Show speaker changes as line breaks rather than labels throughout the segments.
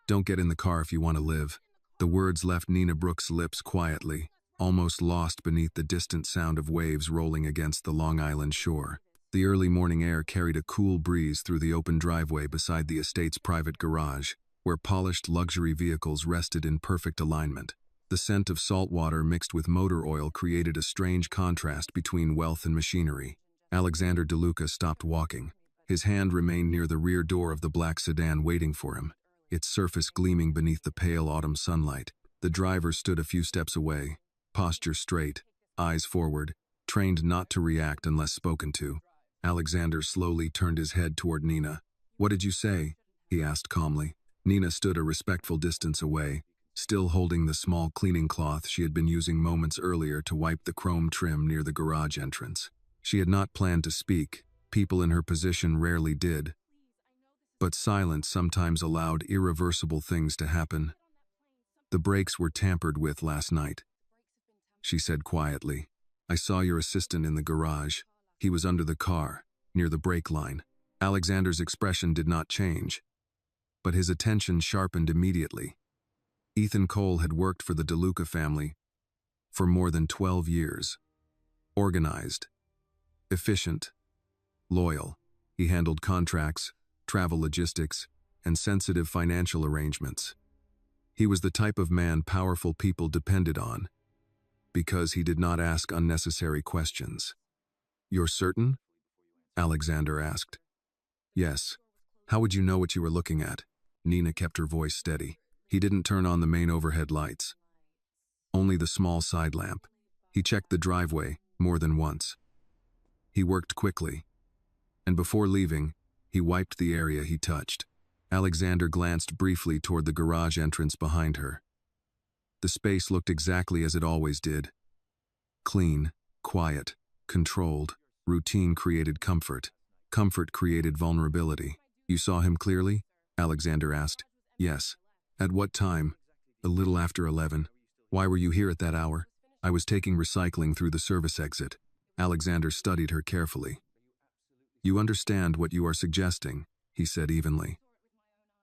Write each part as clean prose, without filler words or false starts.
Don't get in the car if you want to live. The words left Nina Brooks' lips quietly, almost lost beneath the distant sound of waves rolling against the Long Island shore. The early morning air carried a cool breeze through the open driveway beside the estate's private garage, where polished luxury vehicles rested in perfect alignment. The scent of salt water mixed with motor oil created a strange contrast between wealth and machinery. Alexander DeLuca stopped walking. His hand remained near the rear door of the black sedan waiting for him, its surface gleaming beneath the pale autumn sunlight. The driver stood a few steps away, posture straight, eyes forward, trained not to react unless spoken to. Alexander slowly turned his head toward Nina. "What did you say?" he asked calmly. Nina stood a respectful distance away, still holding the small cleaning cloth she had been using moments earlier to wipe the chrome trim near the garage entrance. She had not planned to speak. People in her position rarely did. But silence sometimes allowed irreversible things to happen. "The brakes were tampered with last night," she said quietly. "I saw your assistant in the garage. He was under the car, near the brake line." Alexander's expression did not change, but his attention sharpened immediately. Ethan Cole had worked for the DeLuca family for more than 12 years. Organized, efficient, loyal, he handled contracts, travel logistics, and sensitive financial arrangements. He was the type of man powerful people depended on, because he did not ask unnecessary questions. "You're certain?" Alexander asked. "Yes. How would you know what you were looking at?" Nina kept her voice steady. He didn't turn on the main overhead lights, only the small side lamp. He checked the driveway more than once. He worked quickly, and before leaving, he wiped the area he touched. Alexander glanced briefly toward the garage entrance behind her. The space looked exactly as it always did. Clean, quiet, controlled. Routine created comfort. Comfort created vulnerability. "You saw him clearly?" Alexander asked. "Yes." "At what time?" "A little after 11. Why were you here at that hour?" "I was taking recycling through the service exit." Alexander studied her carefully. "You understand what you are suggesting," he said evenly.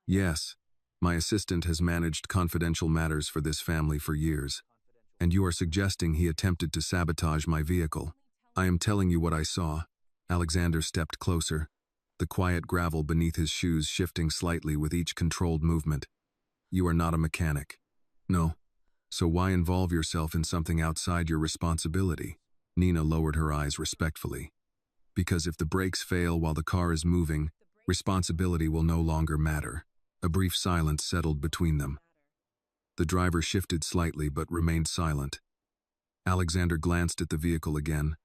"Yes. My assistant has managed confidential matters for this family for years. And you are suggesting he attempted to sabotage my vehicle." "I am telling you what I saw." Alexander stepped closer, the quiet gravel beneath his shoes shifting slightly with each controlled movement. "You are not a mechanic." "No. So why involve yourself in something outside your responsibility?" Nina lowered her eyes respectfully. "Because if the brakes fail while the car is moving, responsibility will no longer matter." A brief silence settled between them. The driver shifted slightly but remained silent. Alexander glanced at the vehicle again,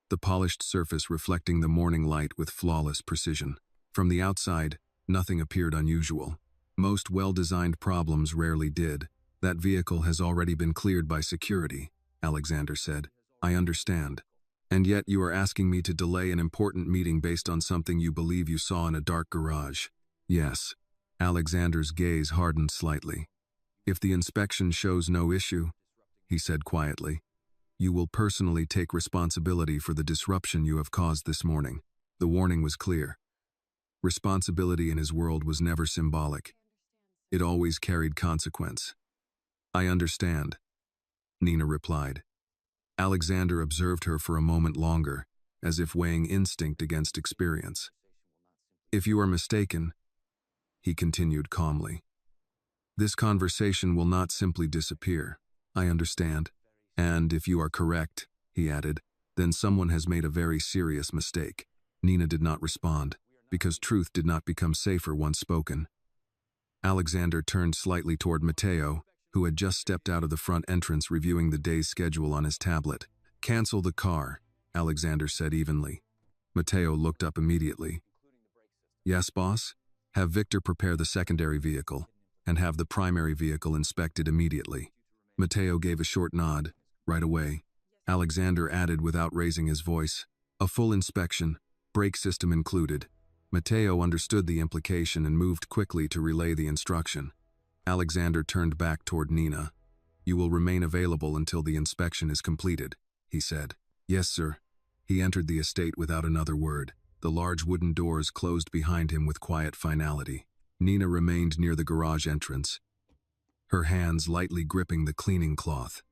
the polished surface reflecting the morning light with flawless precision. From the outside, nothing appeared unusual. Most well-designed problems rarely did. "That vehicle has already been cleared by security," Alexander said. "I understand. And yet you are asking me to delay an important meeting based on something you believe you saw in a dark garage." "Yes." Alexander's gaze hardened slightly. "If the inspection shows no issue," he said quietly, "you will personally take responsibility for the disruption you have caused this morning." The warning was clear. Responsibility in his world was never symbolic. It always carried consequence. "I understand," Nina replied. Alexander observed her for a moment longer, as if weighing instinct against experience. "If you are mistaken," he continued calmly, "this conversation will not simply disappear. I understand. And if you are correct," he added, "then someone has made a very serious mistake." Nina did not respond, because truth did not become safer once spoken. Alexander turned slightly toward Matteo, who had just stepped out of the front entrance reviewing the day's schedule on his tablet. "Cancel the car," Alexander said evenly. Matteo looked up immediately. "Yes, boss? Have Victor prepare the secondary vehicle, and have the primary vehicle inspected immediately." Matteo gave a short nod. "Right away." Alexander added without raising his voice, "A full inspection, brake system included." Matteo understood the implication and moved quickly to relay the instruction. Alexander turned back toward Nina. "You will remain available until the inspection is completed," he said. "Yes, sir." He entered the estate without another word. The large wooden doors closed behind him with quiet finality. Nina remained near the garage entrance, her hands lightly gripping the cleaning cloth,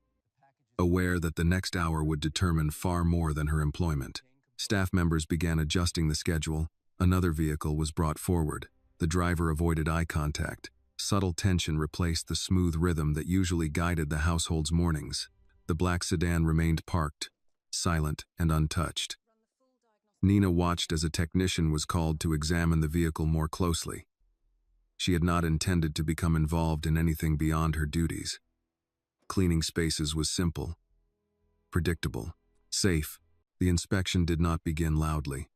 aware that the next hour would determine far more than her employment. Staff members began adjusting the schedule. Another vehicle was brought forward. The driver avoided eye contact. Subtle tension replaced the smooth rhythm that usually guided the household's mornings. The black sedan remained parked, silent and untouched. Nina watched as a technician was called to examine the vehicle more closely. She had not intended to become involved in anything beyond her duties. Cleaning spaces was simple, predictable, safe. The inspection did not begin loudly.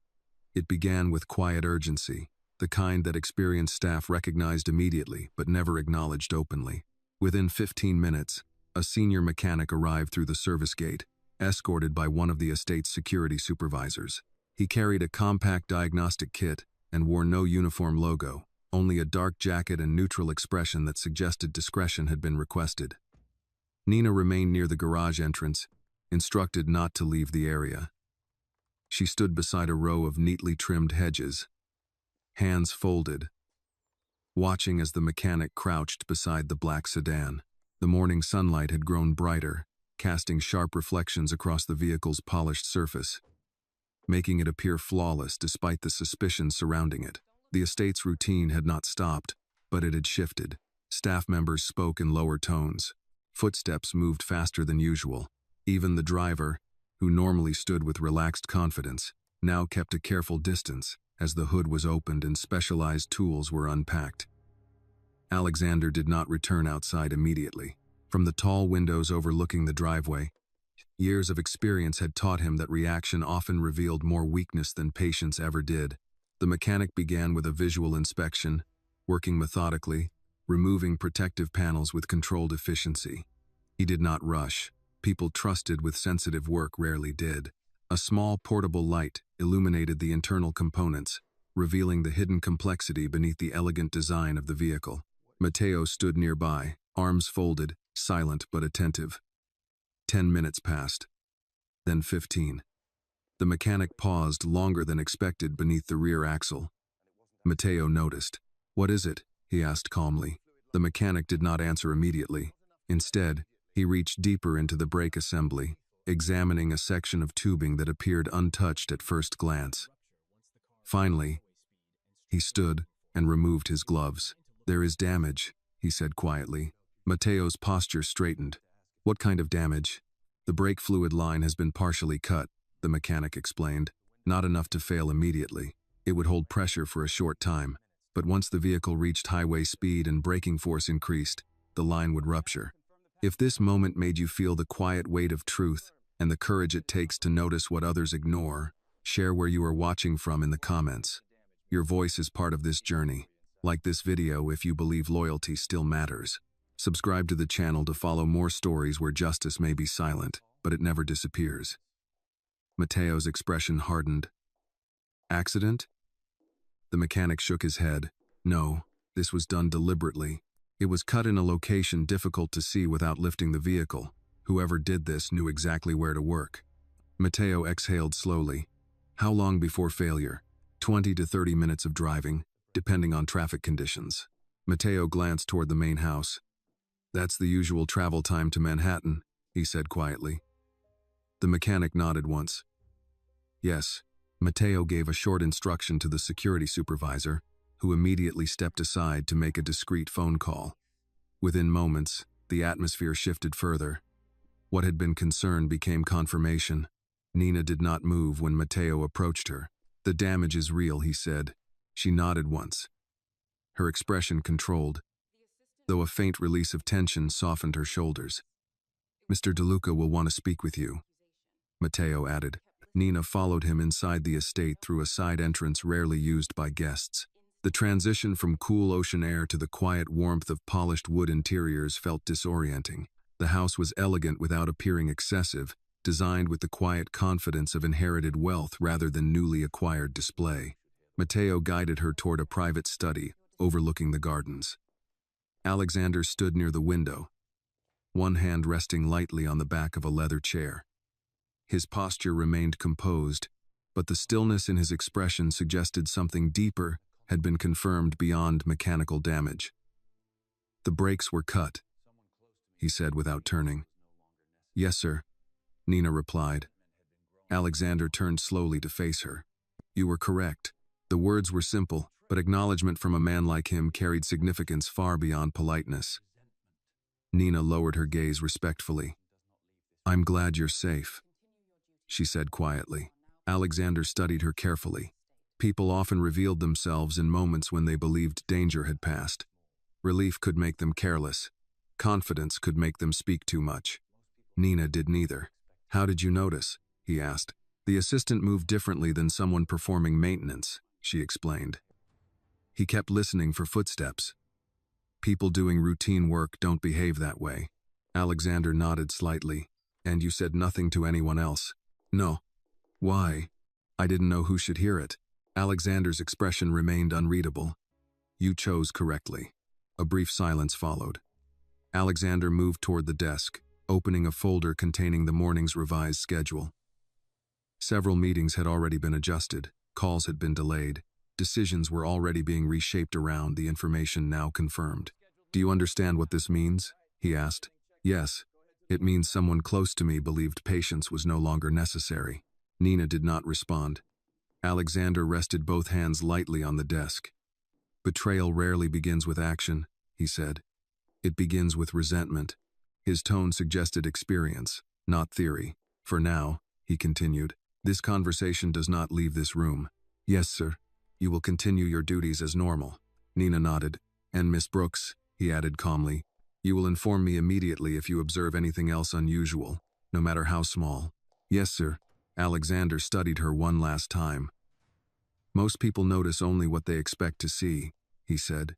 It began with quiet urgency, the kind that experienced staff recognized immediately but never acknowledged openly. Within 15 minutes, a senior mechanic arrived through the service gate, escorted by one of the estate's security supervisors. He carried a compact diagnostic kit and wore no uniform logo, only a dark jacket and neutral expression that suggested discretion had been requested. Nina remained near the garage entrance, instructed not to leave the area. She stood beside a row of neatly trimmed hedges, hands folded, watching as the mechanic crouched beside the black sedan. The morning sunlight had grown brighter, casting sharp reflections across the vehicle's polished surface, making it appear flawless despite the suspicions surrounding it. The estate's routine had not stopped, but it had shifted. Staff members spoke in lower tones. Footsteps moved faster than usual. Even the driver, who normally stood with relaxed confidence, now kept a careful distance as the hood was opened and specialized tools were unpacked. Alexander did not return outside immediately. From the tall windows overlooking the driveway, years of experience had taught him that reaction often revealed more weakness than patience ever did. The mechanic began with a visual inspection, working methodically, removing protective panels with controlled efficiency. He did not rush. People trusted with sensitive work rarely did. A small portable light illuminated the internal components, revealing the hidden complexity beneath the elegant design of the vehicle. Matteo stood nearby, arms folded, silent but attentive. 10 minutes passed, then 15. The mechanic paused longer than expected beneath the rear axle. Matteo noticed. "What is it?" he asked calmly. The mechanic did not answer immediately. Instead, he reached deeper into the brake assembly, examining a section of tubing that appeared untouched at first glance. Finally, he stood and removed his gloves. "There is damage," he said quietly. Matteo's posture straightened. "What kind of damage?" "The brake fluid line has been partially cut," the mechanic explained. "Not enough to fail immediately. It would hold pressure for a short time, but once the vehicle reached highway speed and braking force increased, the line would rupture." If this moment made you feel the quiet weight of truth and the courage it takes to notice what others ignore, share where you are watching from in the comments. Your voice is part of this journey. Like this video if you believe loyalty still matters. Subscribe to the channel to follow more stories where justice may be silent, but it never disappears. Matteo's expression hardened. "Accident?" The mechanic shook his head. "No, this was done deliberately. It was cut in a location difficult to see without lifting the vehicle. Whoever did this knew exactly where to work." Matteo exhaled slowly. "How long before failure?" 20 to 30 minutes of driving, depending on traffic conditions. Matteo glanced toward the main house. "That's the usual travel time to Manhattan," he said quietly. The mechanic nodded once. "Yes." Matteo gave a short instruction to the security supervisor, who immediately stepped aside to make a discreet phone call. Within moments, the atmosphere shifted further. What had been concern became confirmation. Nina did not move when Matteo approached her. "The damage is real," he said. She nodded once, her expression controlled, though a faint release of tension softened her shoulders. "Mr. DeLuca will want to speak with you," Matteo added. Nina followed him inside the estate through a side entrance rarely used by guests. The transition from cool ocean air to the quiet warmth of polished wood interiors felt disorienting. The house was elegant without appearing excessive, designed with the quiet confidence of inherited wealth rather than newly acquired display. Matteo guided her toward a private study, overlooking the gardens. Alexander stood near the window, one hand resting lightly on the back of a leather chair. His posture remained composed, but the stillness in his expression suggested something deeper had been confirmed beyond mechanical damage. "The brakes were cut," he said without turning. "Yes, sir," Nina replied. Alexander turned slowly to face her. "You were correct." The words were simple, but acknowledgement from a man like him carried significance far beyond politeness. Nina lowered her gaze respectfully. "I'm glad you're safe," she said quietly. Alexander studied her carefully. People often revealed themselves in moments when they believed danger had passed. Relief could make them careless. Confidence could make them speak too much. Nina did neither. "How did you notice?" he asked. "The assistant moved differently than someone performing maintenance," she explained. "He kept listening for footsteps. People doing routine work don't behave that way." Alexander nodded slightly. "And you said nothing to anyone else?" "No." "Why?" "I didn't know who should hear it." Alexander's expression remained unreadable. "You chose correctly." A brief silence followed. Alexander moved toward the desk, opening a folder containing the morning's revised schedule. Several meetings had already been adjusted, calls had been delayed, decisions were already being reshaped around the information now confirmed. "Do you understand what this means?" he asked. "Yes. It means someone close to me believed patience was no longer necessary." Nina did not respond. Alexander rested both hands lightly on the desk. "Betrayal rarely begins with action," he said. "It begins with resentment." His tone suggested experience, not theory. "For now," he continued, "this conversation does not leave this room." "Yes, sir. You will continue your duties as normal." Nina nodded. "And Miss Brooks," he added calmly, "you will inform me immediately if you observe anything else unusual, no matter how small." "Yes, sir." Alexander studied her one last time. "Most people notice only what they expect to see," he said.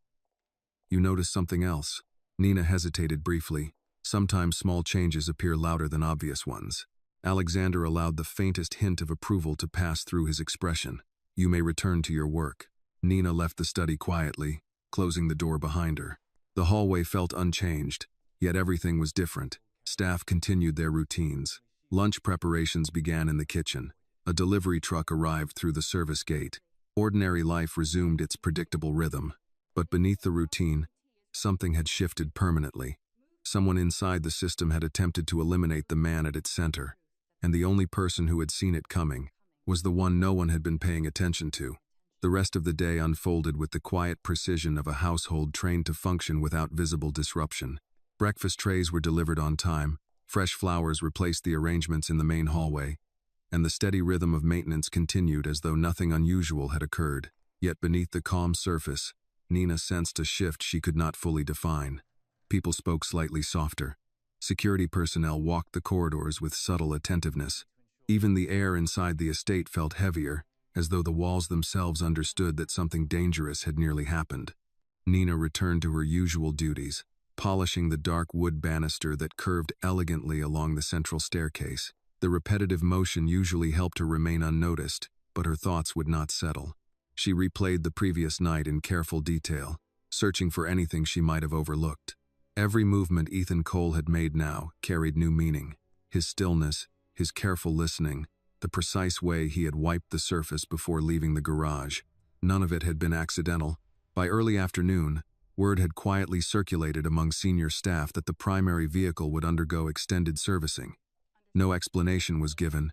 "You notice something else." Nina hesitated briefly. Sometimes small changes appear louder than obvious ones. Alexander allowed the faintest hint of approval to pass through his expression. "You may return to your work." Nina left the study quietly, closing the door behind her. The hallway felt unchanged, yet everything was different. Staff continued their routines. Lunch preparations began in the kitchen. A delivery truck arrived through the service gate. Ordinary life resumed its predictable rhythm. But beneath the routine, something had shifted permanently. Someone inside the system had attempted to eliminate the man at its center, and the only person who had seen it coming was the one no one had been paying attention to. The rest of the day unfolded with the quiet precision of a household trained to function without visible disruption. Breakfast trays were delivered on time, fresh flowers replaced the arrangements in the main hallway, and the steady rhythm of maintenance continued as though nothing unusual had occurred. Yet beneath the calm surface, Nina sensed a shift she could not fully define. People spoke slightly softer. Security personnel walked the corridors with subtle attentiveness. Even the air inside the estate felt heavier, as though the walls themselves understood that something dangerous had nearly happened. Nina returned to her usual duties, polishing the dark wood banister that curved elegantly along the central staircase. The repetitive motion usually helped her remain unnoticed, but her thoughts would not settle. She replayed the previous night in careful detail, searching for anything she might have overlooked. Every movement Ethan Cole had made now carried new meaning. His stillness, his careful listening, the precise way he had wiped the surface before leaving the garage. None of it had been accidental. By early afternoon, word had quietly circulated among senior staff that the primary vehicle would undergo extended servicing. No explanation was given,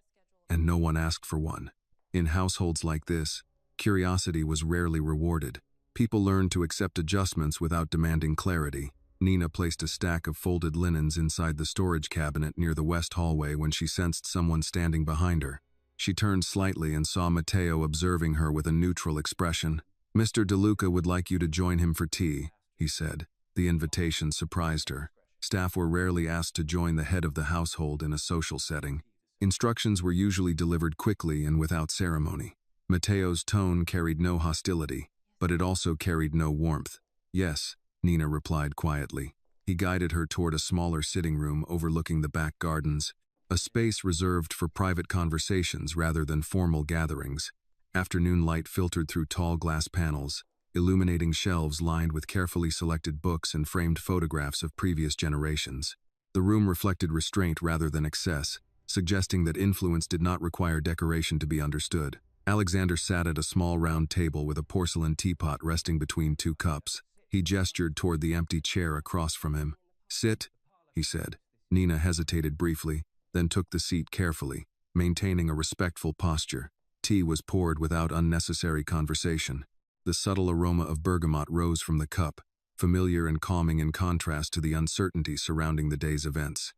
and no one asked for one. In households like this, curiosity was rarely rewarded. People learned to accept adjustments without demanding clarity. Nina placed a stack of folded linens inside the storage cabinet near the west hallway when she sensed someone standing behind her. She turned slightly and saw Matteo observing her with a neutral expression. "Mr. DeLuca would like you to join him for tea," he said. The invitation surprised her. Staff were rarely asked to join the head of the household in a social setting. Instructions were usually delivered quickly and without ceremony. Matteo's tone carried no hostility, but it also carried no warmth. "Yes," Nina replied quietly. He guided her toward a smaller sitting room overlooking the back gardens, a space reserved for private conversations rather than formal gatherings. Afternoon light filtered through tall glass panels, illuminating shelves lined with carefully selected books and framed photographs of previous generations. The room reflected restraint rather than excess, suggesting that influence did not require decoration to be understood. Alexander sat at a small round table with a porcelain teapot resting between two cups. He gestured toward the empty chair across from him. "Sit," he said. Nina hesitated briefly, then took the seat carefully, maintaining a respectful posture. Tea was poured without unnecessary conversation. The subtle aroma of bergamot rose from the cup, familiar and calming in contrast to the uncertainty surrounding the day's events.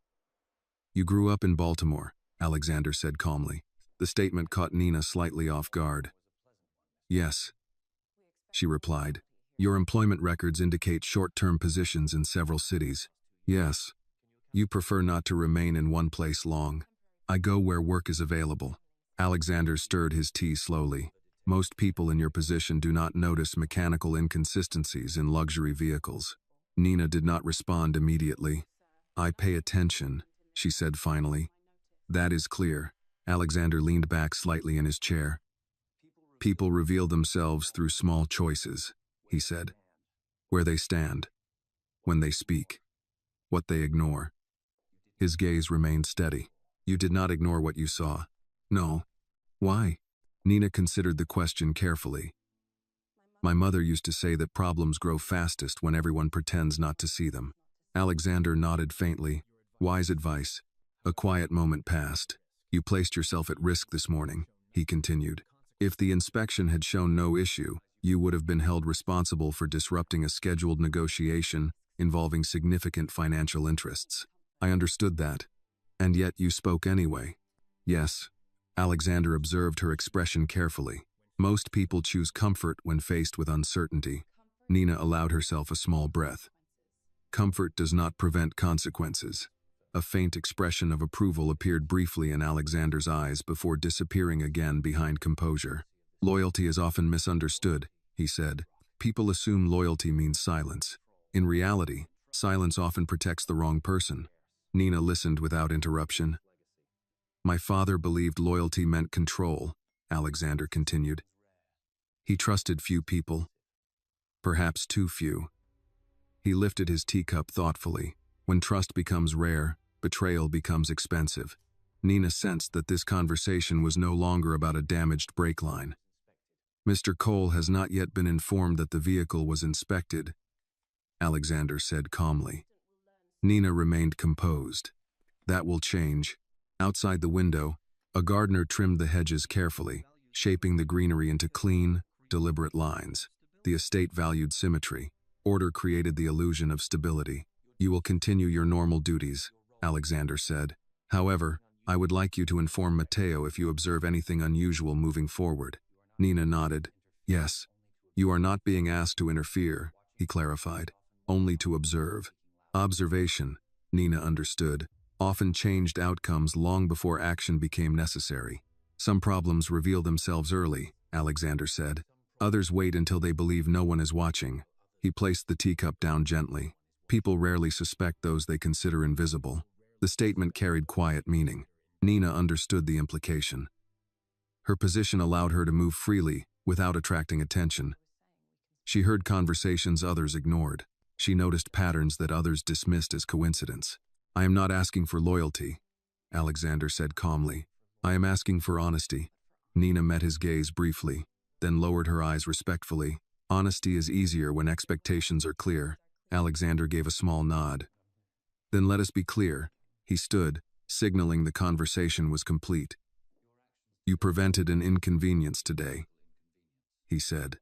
"You grew up in Baltimore," Alexander said calmly. The statement caught Nina slightly off guard. "Yes," she replied. "Your employment records indicate short-term positions in several cities." "Yes. You prefer not to remain in one place long." "I go where work is available." Alexander stirred his tea slowly. "Most people in your position do not notice mechanical inconsistencies in luxury vehicles." Nina did not respond immediately. "I pay attention," she said finally. "That is clear." Alexander leaned back slightly in his chair. "People reveal themselves through small choices," he said. "Where they stand, when they speak, what they ignore." His gaze remained steady. "You did not ignore what you saw." "No." "Why?" Nina considered the question carefully. "My mother used to say that problems grow fastest when everyone pretends not to see them." Alexander nodded faintly. "Wise advice." A quiet moment passed. "You placed yourself at risk this morning," he continued. "If the inspection had shown no issue, you would have been held responsible for disrupting a scheduled negotiation involving significant financial interests." "I understood that. And yet you spoke anyway." "Yes." Alexander observed her expression carefully. "Most people choose comfort when faced with uncertainty." Nina allowed herself a small breath. "Comfort does not prevent consequences." A faint expression of approval appeared briefly in Alexander's eyes before disappearing again behind composure. "Loyalty is often misunderstood," he said. "People assume loyalty means silence. In reality, silence often protects the wrong person." Nina listened without interruption. "My father believed loyalty meant control," Alexander continued. "He trusted few people, perhaps too few." He lifted his teacup thoughtfully. "When trust becomes rare, betrayal becomes expensive." Nina sensed that this conversation was no longer about a damaged brake line. "Mr. Cole has not yet been informed that the vehicle was inspected," Alexander said calmly. Nina remained composed. "That will change." Outside the window, a gardener trimmed the hedges carefully, shaping the greenery into clean, deliberate lines. The estate valued symmetry. Order created the illusion of stability. "You will continue your normal duties," Alexander said. "However, I would like you to inform Matteo if you observe anything unusual moving forward." Nina nodded. "Yes. You are not being asked to interfere," he clarified. "Only to observe." Observation, Nina understood, often changed outcomes long before action became necessary. "Some problems reveal themselves early," Alexander said. "Others wait until they believe no one is watching." He placed the teacup down gently. "People rarely suspect those they consider invisible." The statement carried quiet meaning. Nina understood the implication. Her position allowed her to move freely, without attracting attention. She heard conversations others ignored. She noticed patterns that others dismissed as coincidence. "I am not asking for loyalty," Alexander said calmly. "I am asking for honesty." Nina met his gaze briefly, then lowered her eyes respectfully. "Honesty is easier when expectations are clear." Alexander gave a small nod. "Then let us be clear." He stood, signaling the conversation was complete. "You prevented an inconvenience today," he said.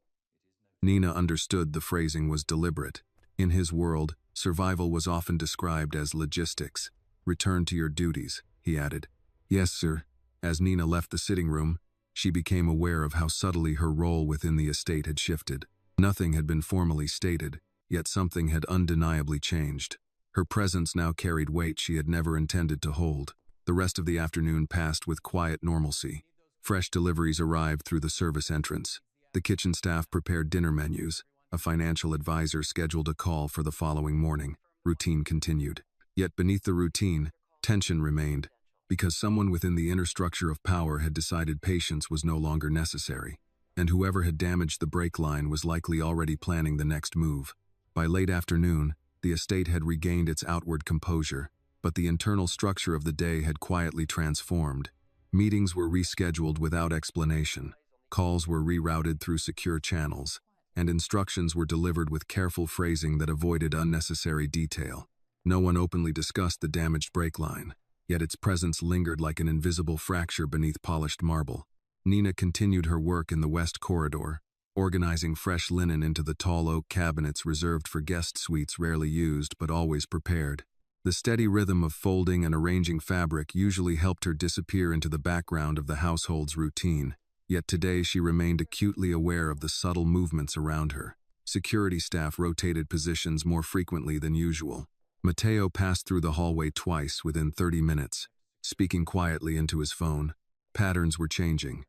Nina understood the phrasing was deliberate. In his world, survival was often described as logistics. "Return to your duties," he added. "Yes, sir." As Nina left the sitting room, she became aware of how subtly her role within the estate had shifted. Nothing had been formally stated, yet something had undeniably changed. Her presence now carried weight she had never intended to hold. The rest of the afternoon passed with quiet normalcy. Fresh deliveries arrived through the service entrance. The kitchen staff prepared dinner menus. A financial advisor scheduled a call for the following morning. Routine continued. Yet beneath the routine, tension remained, because someone within the inner structure of power had decided patience was no longer necessary, and whoever had damaged the brake line was likely already planning the next move. By late afternoon, the estate had regained its outward composure, but the internal structure of the day had quietly transformed. Meetings were rescheduled without explanation. Calls were rerouted through secure channels, and instructions were delivered with careful phrasing that avoided unnecessary detail. No one openly discussed the damaged brake line, yet its presence lingered like an invisible fracture beneath polished marble. Nina continued her work in the west corridor, organizing fresh linen into the tall oak cabinets reserved for guest suites rarely used but always prepared. The steady rhythm of folding and arranging fabric usually helped her disappear into the background of the household's routine, yet today she remained acutely aware of the subtle movements around her. Security staff rotated positions more frequently than usual. Matteo passed through the hallway twice within 30 minutes, speaking quietly into his phone. Patterns were changing,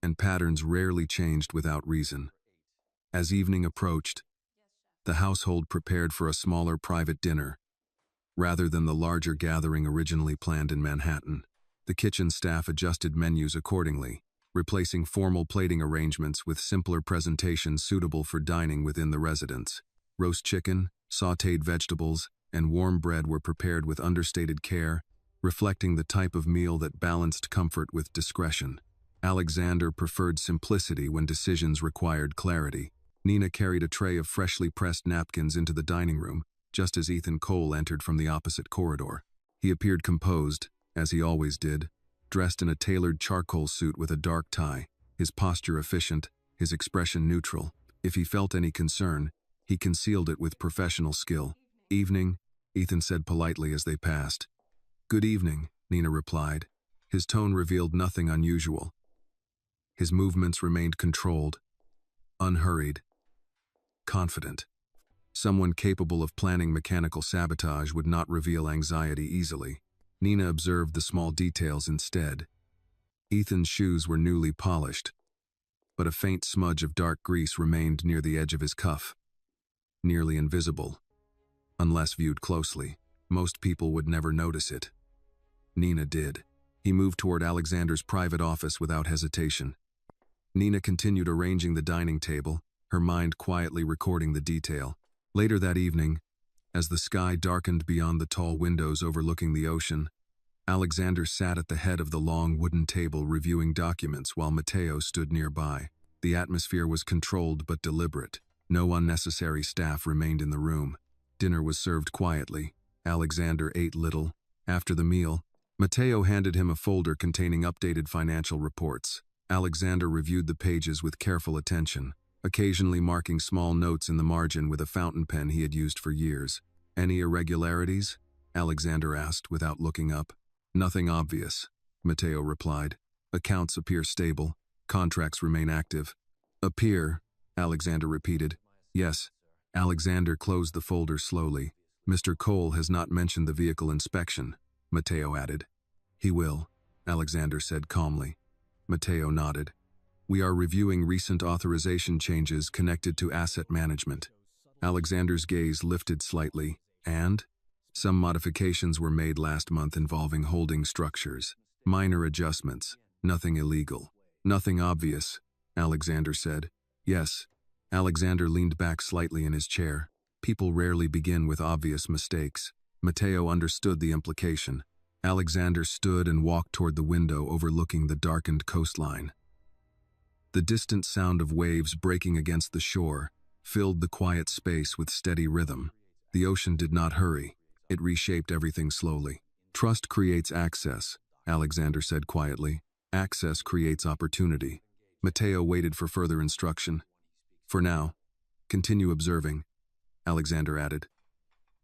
and patterns rarely changed without reason. As evening approached, the household prepared for a smaller private dinner, rather than the larger gathering originally planned in Manhattan. The kitchen staff adjusted menus accordingly, replacing formal plating arrangements with simpler presentations suitable for dining within the residence. Roast chicken, sautéed vegetables, and warm bread were prepared with understated care, reflecting the type of meal that balanced comfort with discretion. Alexander preferred simplicity when decisions required clarity. Nina carried a tray of freshly pressed napkins into the dining room, just as Ethan Cole entered from the opposite corridor. He appeared composed, as he always did, dressed in a tailored charcoal suit with a dark tie, his posture efficient, his expression neutral. If he felt any concern, he concealed it with professional skill. "Evening," Ethan said politely as they passed. "Good evening," Nina replied. His tone revealed nothing unusual. His movements remained controlled, unhurried, confident. Someone capable of planning mechanical sabotage would not reveal anxiety easily. Nina observed the small details instead. Ethan's shoes were newly polished, but a faint smudge of dark grease remained near the edge of his cuff, nearly invisible. Unless viewed closely, most people would never notice it. Nina did. He moved toward Alexander's private office without hesitation. Nina continued arranging the dining table, her mind quietly recording the detail. Later that evening, as the sky darkened beyond the tall windows overlooking the ocean, Alexander sat at the head of the long wooden table reviewing documents while Matteo stood nearby. The atmosphere was controlled but deliberate. No unnecessary staff remained in the room. Dinner was served quietly. Alexander ate little. After the meal, Matteo handed him a folder containing updated financial reports. Alexander reviewed the pages with careful attention, occasionally marking small notes in the margin with a fountain pen he had used for years. "Any irregularities?" Alexander asked without looking up. "Nothing obvious," Matteo replied. "Accounts appear stable. Contracts remain active." "Appear," Alexander repeated. "Yes." Alexander closed the folder slowly. "Mr. Cole has not mentioned the vehicle inspection," Matteo added. "He will," Alexander said calmly. Matteo nodded. "We are reviewing recent authorization changes connected to asset management." Alexander's gaze lifted slightly. "And?" "Some modifications were made last month involving holding structures. Minor adjustments. Nothing illegal." "Nothing obvious," Alexander said. "Yes." Alexander leaned back slightly in his chair. People rarely begin with obvious mistakes. Matteo understood the implication. Alexander stood and walked toward the window overlooking the darkened coastline. The distant sound of waves breaking against the shore filled the quiet space with steady rhythm. The ocean did not hurry. It reshaped everything slowly. "Trust creates access," Alexander said quietly. "Access creates opportunity." Matteo waited for further instruction. "For now, continue observing," Alexander added.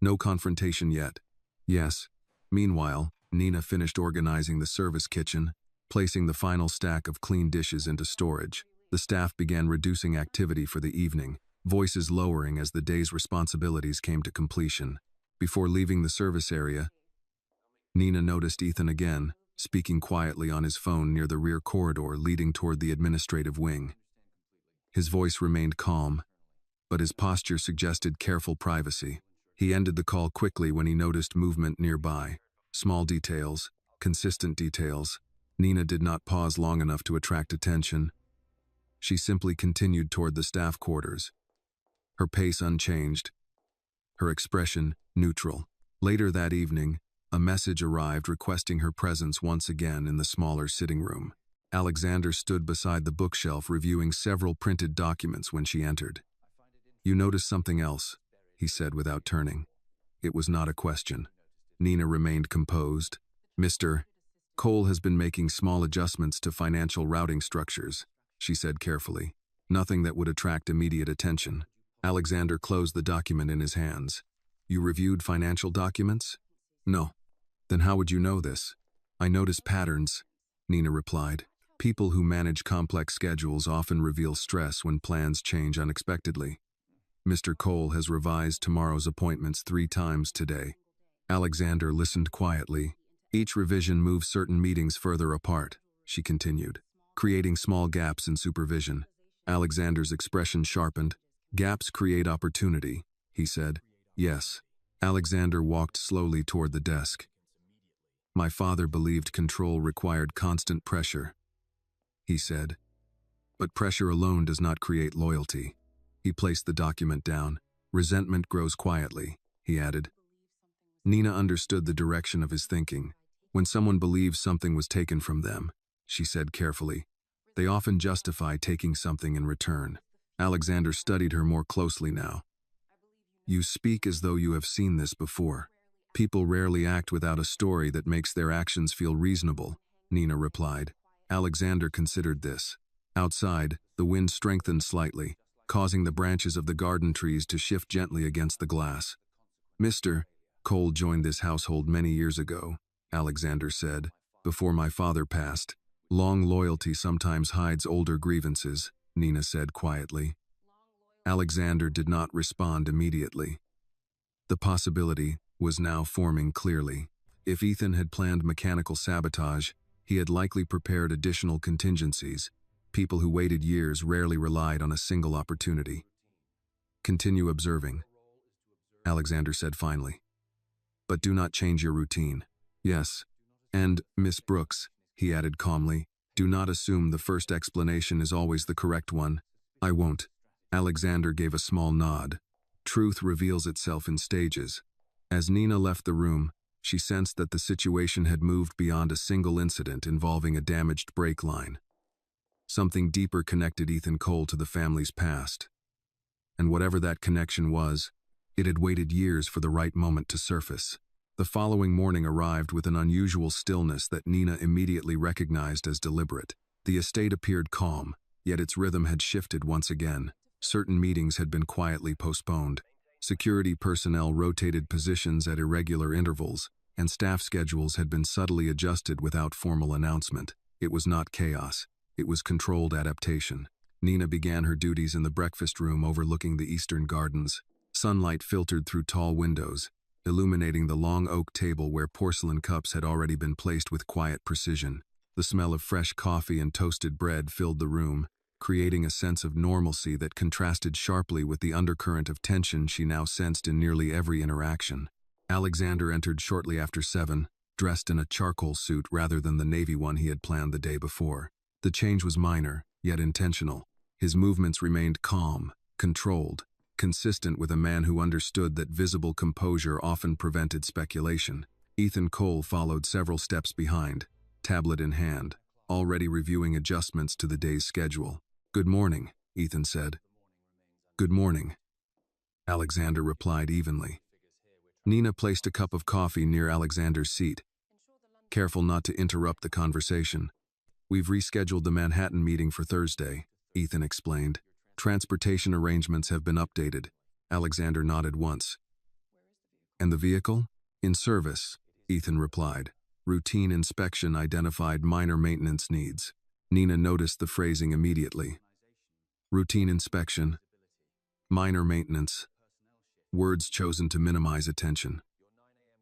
"No confrontation yet." "Yes." Meanwhile, Nina finished organizing the service kitchen, placing the final stack of clean dishes into storage. The staff began reducing activity for the evening, voices lowering as the day's responsibilities came to completion. Before leaving the service area, Nina noticed Ethan again, speaking quietly on his phone near the rear corridor leading toward the administrative wing. His voice remained calm, but his posture suggested careful privacy. He ended the call quickly when he noticed movement nearby. Small details, consistent details. Nina did not pause long enough to attract attention. She simply continued toward the staff quarters, her pace unchanged, her expression neutral. Later that evening, a message arrived requesting her presence once again in the smaller sitting room. Alexander stood beside the bookshelf reviewing several printed documents when she entered. "You noticed something else," he said without turning. It was not a question. Nina remained composed. "Mr. Cole has been making small adjustments to financial routing structures," she said carefully. "Nothing that would attract immediate attention." Alexander closed the document in his hands. "You reviewed financial documents?" "No." "Then how would you know this?" "I notice patterns," Nina replied. "People who manage complex schedules often reveal stress when plans change unexpectedly. Mr. Cole has revised tomorrow's appointments 3 times today." Alexander listened quietly. "Each revision moves certain meetings further apart," she continued, "creating small gaps in supervision." Alexander's expression sharpened. "Gaps create opportunity," he said. "Yes." Alexander walked slowly toward the desk. "My father believed control required constant pressure," he said. "But pressure alone does not create loyalty." He placed the document down. "Resentment grows quietly," he added. Nina understood the direction of his thinking. "When someone believes something was taken from them," she said carefully, "they often justify taking something in return." Alexander studied her more closely now. "You speak as though you have seen this before. People rarely act without a story that makes their actions feel reasonable," Nina replied. Alexander considered this. Outside, the wind strengthened slightly, causing the branches of the garden trees to shift gently against the glass. "Mr. Cole joined this household many years ago," Alexander said, "before my father passed. Long loyalty sometimes hides older grievances," Nina said quietly. Alexander did not respond immediately. The possibility was now forming clearly. If Ethan had planned mechanical sabotage, he had likely prepared additional contingencies. People who waited years rarely relied on a single opportunity. "Continue observing," Alexander said finally. "But do not change your routine." "Yes. And, Miss Brooks," he added calmly, "do not assume the first explanation is always the correct one." "I won't." Alexander gave a small nod. "Truth reveals itself in stages." As Nina left the room, she sensed that the situation had moved beyond a single incident involving a damaged brake line. Something deeper connected Ethan Cole to the family's past. And whatever that connection was, it had waited years for the right moment to surface. The following morning arrived with an unusual stillness that Nina immediately recognized as deliberate. The estate appeared calm, yet its rhythm had shifted once again. Certain meetings had been quietly postponed. Security personnel rotated positions at irregular intervals, and staff schedules had been subtly adjusted without formal announcement. It was not chaos. It was controlled adaptation. Nina began her duties in the breakfast room overlooking the eastern gardens. Sunlight filtered through tall windows, illuminating the long oak table where porcelain cups had already been placed with quiet precision. The smell of fresh coffee and toasted bread filled the room, creating a sense of normalcy that contrasted sharply with the undercurrent of tension she now sensed in nearly every interaction. Alexander entered shortly after 7, dressed in a charcoal suit rather than the navy one he had planned the day before. The change was minor, yet intentional. His movements remained calm, controlled, consistent with a man who understood that visible composure often prevented speculation. Ethan Cole followed several steps behind, tablet in hand, already reviewing adjustments to the day's schedule. "Good morning," Ethan said. "Good morning," Alexander replied evenly. Nina placed a cup of coffee near Alexander's seat. "Careful not to interrupt the conversation. We've rescheduled the Manhattan meeting for Thursday," Ethan explained. "Transportation arrangements have been updated." Alexander nodded once. "And the vehicle?" "In service," Ethan replied. Routine inspection identified minor maintenance needs. Nina noticed the phrasing immediately. Routine inspection, minor maintenance, words chosen to minimize attention.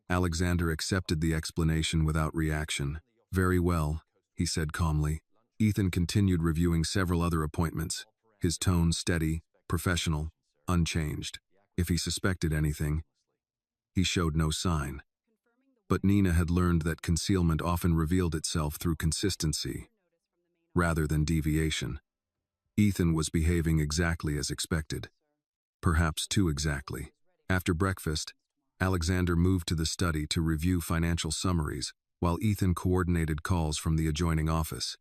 Alexander accepted the explanation without reaction. "Very well," he said calmly. Ethan continued reviewing several other appointments, his tone steady, professional, unchanged. If he suspected anything, he showed no sign. But Nina had learned that concealment often revealed itself through consistency, rather than deviation. Ethan was behaving exactly as expected, perhaps too exactly. After breakfast, Alexander moved to the study to review financial summaries, while Ethan coordinated calls from the adjoining office.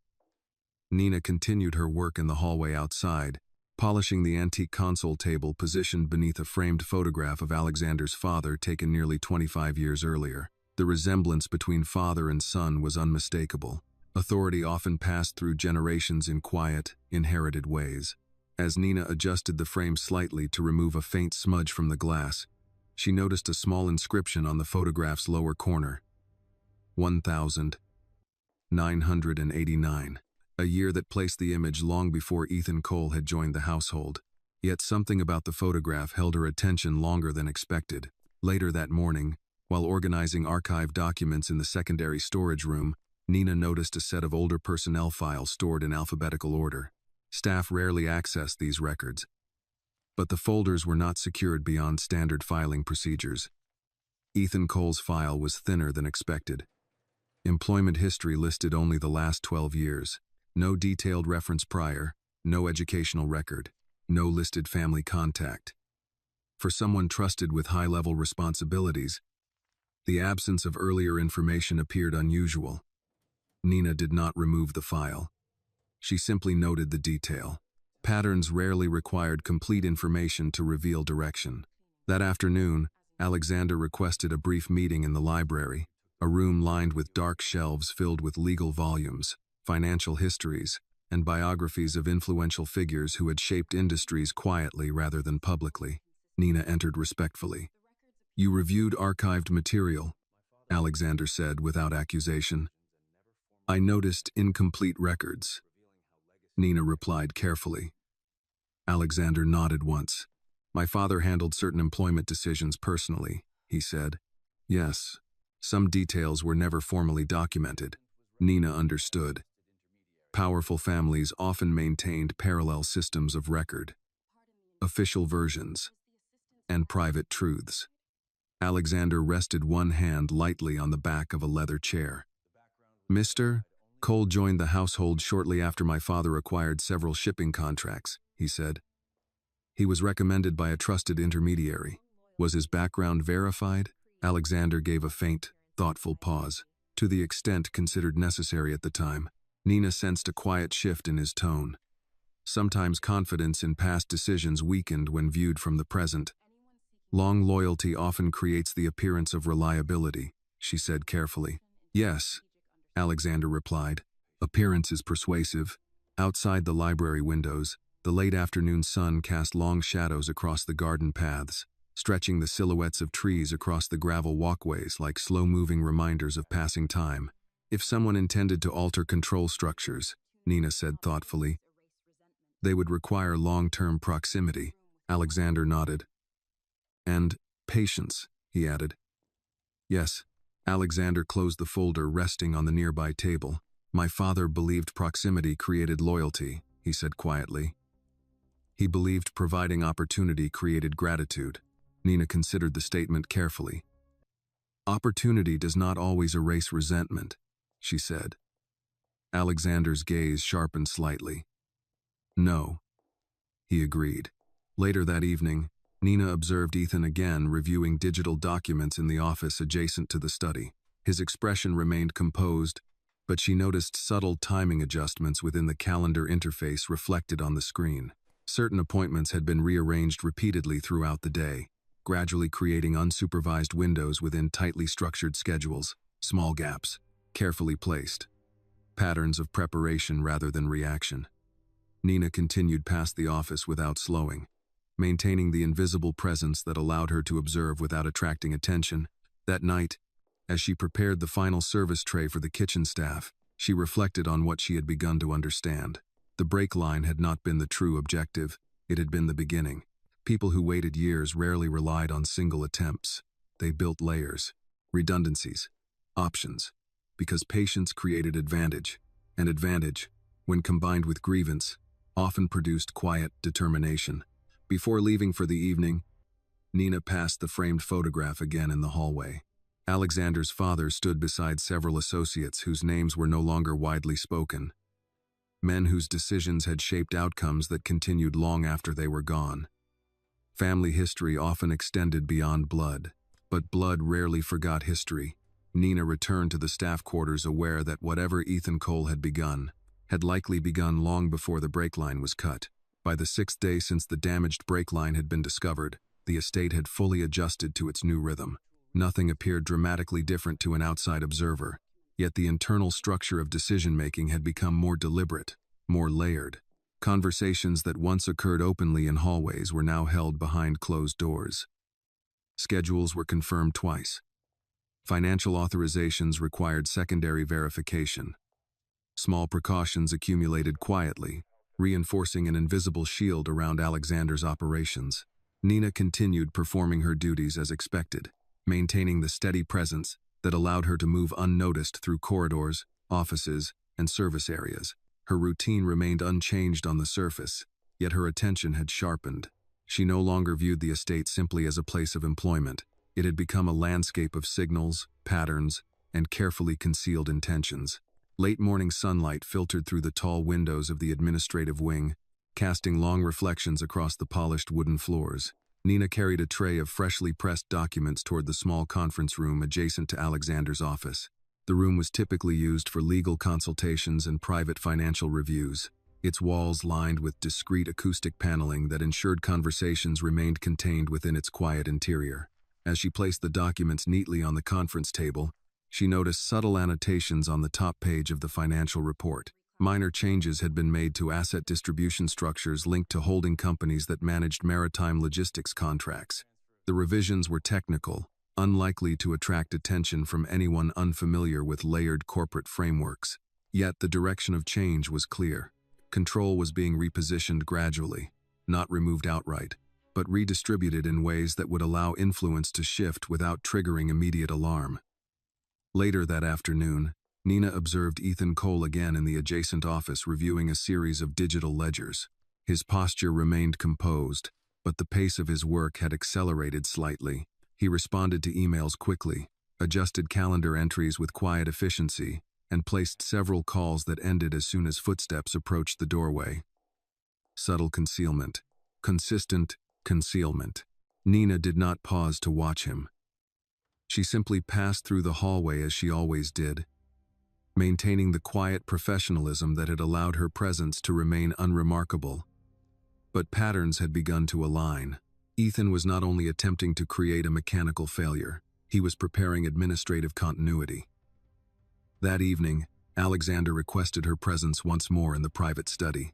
Nina continued her work in the hallway outside, polishing the antique console table positioned beneath a framed photograph of Alexander's father taken nearly 25 years earlier. The resemblance between father and son was unmistakable. Authority often passed through generations in quiet, inherited ways. As Nina adjusted the frame slightly to remove a faint smudge from the glass, she noticed a small inscription on the photograph's lower corner. 1989. A year that placed the image long before Ethan Cole had joined the household. Yet something about the photograph held her attention longer than expected. Later that morning, while organizing archived documents in the secondary storage room, Nina noticed a set of older personnel files stored in alphabetical order. Staff rarely accessed these records, but the folders were not secured beyond standard filing procedures. Ethan Cole's file was thinner than expected. Employment history listed only the last 12 years. No detailed reference prior, no educational record, no listed family contact. For someone trusted with high-level responsibilities, the absence of earlier information appeared unusual. Nina did not remove the file. She simply noted the detail. Patterns rarely required complete information to reveal direction. That afternoon, Alexander requested a brief meeting in the library, a room lined with dark shelves filled with legal volumes, financial histories, and biographies of influential figures who had shaped industries quietly rather than publicly. Nina entered respectfully. "You reviewed archived material," Alexander said without accusation. "I noticed incomplete records." Nina replied carefully. Alexander nodded once. "My father handled certain employment decisions personally," he said. "Yes, some details were never formally documented." Nina understood. Powerful families often maintained parallel systems of record, official versions, and private truths. Alexander rested one hand lightly on the back of a leather chair. "Mr. Cole joined the household shortly after my father acquired several shipping contracts," he said. "He was recommended by a trusted intermediary. Was his background verified?" Alexander gave a faint, thoughtful pause, to the extent considered necessary at the time. Nina sensed a quiet shift in his tone. Sometimes confidence in past decisions weakened when viewed from the present. "Long loyalty often creates the appearance of reliability," she said carefully. "Yes," Alexander replied. "Appearance is persuasive." Outside the library windows, the late afternoon sun cast long shadows across the garden paths, stretching the silhouettes of trees across the gravel walkways like slow-moving reminders of passing time. "If someone intended to alter control structures," Nina said thoughtfully, "they would require long-term proximity." Alexander nodded. "And patience," he added. "Yes." Alexander closed the folder resting on the nearby table. "My father believed proximity created loyalty," he said quietly. "He believed providing opportunity created gratitude." Nina considered the statement carefully. "Opportunity does not always erase resentment," she said. Alexander's gaze sharpened slightly. "No," he agreed. Later that evening, Nina observed Ethan again reviewing digital documents in the office adjacent to the study. His expression remained composed, but she noticed subtle timing adjustments within the calendar interface reflected on the screen. Certain appointments had been rearranged repeatedly throughout the day, gradually creating unsupervised windows within tightly structured schedules, small gaps, carefully placed. Patterns of preparation rather than reaction. Nina continued past the office without slowing, maintaining the invisible presence that allowed her to observe without attracting attention. That night, as she prepared the final service tray for the kitchen staff, she reflected on what she had begun to understand. The break line had not been the true objective, it had been the beginning. People who waited years rarely relied on single attempts. They built layers, redundancies, options, because patience created advantage, and advantage, when combined with grievance, often produced quiet determination. Before leaving for the evening, Nina passed the framed photograph again in the hallway. Alexander's father stood beside several associates whose names were no longer widely spoken. Men whose decisions had shaped outcomes that continued long after they were gone. Family history often extended beyond blood, but blood rarely forgot history. Nina returned to the staff quarters aware that whatever Ethan Cole had begun had likely begun long before the brake line was cut. By the 6th day since the damaged brake line had been discovered, the estate had fully adjusted to its new rhythm. Nothing appeared dramatically different to an outside observer, yet the internal structure of decision-making had become more deliberate, more layered. Conversations that once occurred openly in hallways were now held behind closed doors. Schedules were confirmed twice. Financial authorizations required secondary verification. Small precautions accumulated quietly, reinforcing an invisible shield around Alexander's operations. Nina continued performing her duties as expected, maintaining the steady presence that allowed her to move unnoticed through corridors, offices, and service areas. Her routine remained unchanged on the surface, yet her attention had sharpened. She no longer viewed the estate simply as a place of employment. It had become a landscape of signals, patterns, and carefully concealed intentions. Late morning sunlight filtered through the tall windows of the administrative wing, casting long reflections across the polished wooden floors. Nina carried a tray of freshly pressed documents toward the small conference room adjacent to Alexander's office. The room was typically used for legal consultations and private financial reviews, its walls lined with discreet acoustic paneling that ensured conversations remained contained within its quiet interior. As she placed the documents neatly on the conference table, she noticed subtle annotations on the top page of the financial report. Minor changes had been made to asset distribution structures linked to holding companies that managed maritime logistics contracts. The revisions were technical, unlikely to attract attention from anyone unfamiliar with layered corporate frameworks. Yet the direction of change was clear. Control was being repositioned gradually, not removed outright, but redistributed in ways that would allow influence to shift without triggering immediate alarm. Later that afternoon, Nina observed Ethan Cole again in the adjacent office reviewing a series of digital ledgers. His posture remained composed, but the pace of his work had accelerated slightly. He responded to emails quickly, adjusted calendar entries with quiet efficiency, and placed several calls that ended as soon as footsteps approached the doorway. Subtle concealment. Consistent concealment. Nina did not pause to watch him. She simply passed through the hallway as she always did, maintaining the quiet professionalism that had allowed her presence to remain unremarkable. But patterns had begun to align. Ethan was not only attempting to create a mechanical failure, he was preparing administrative continuity. That evening, Alexander requested her presence once more in the private study.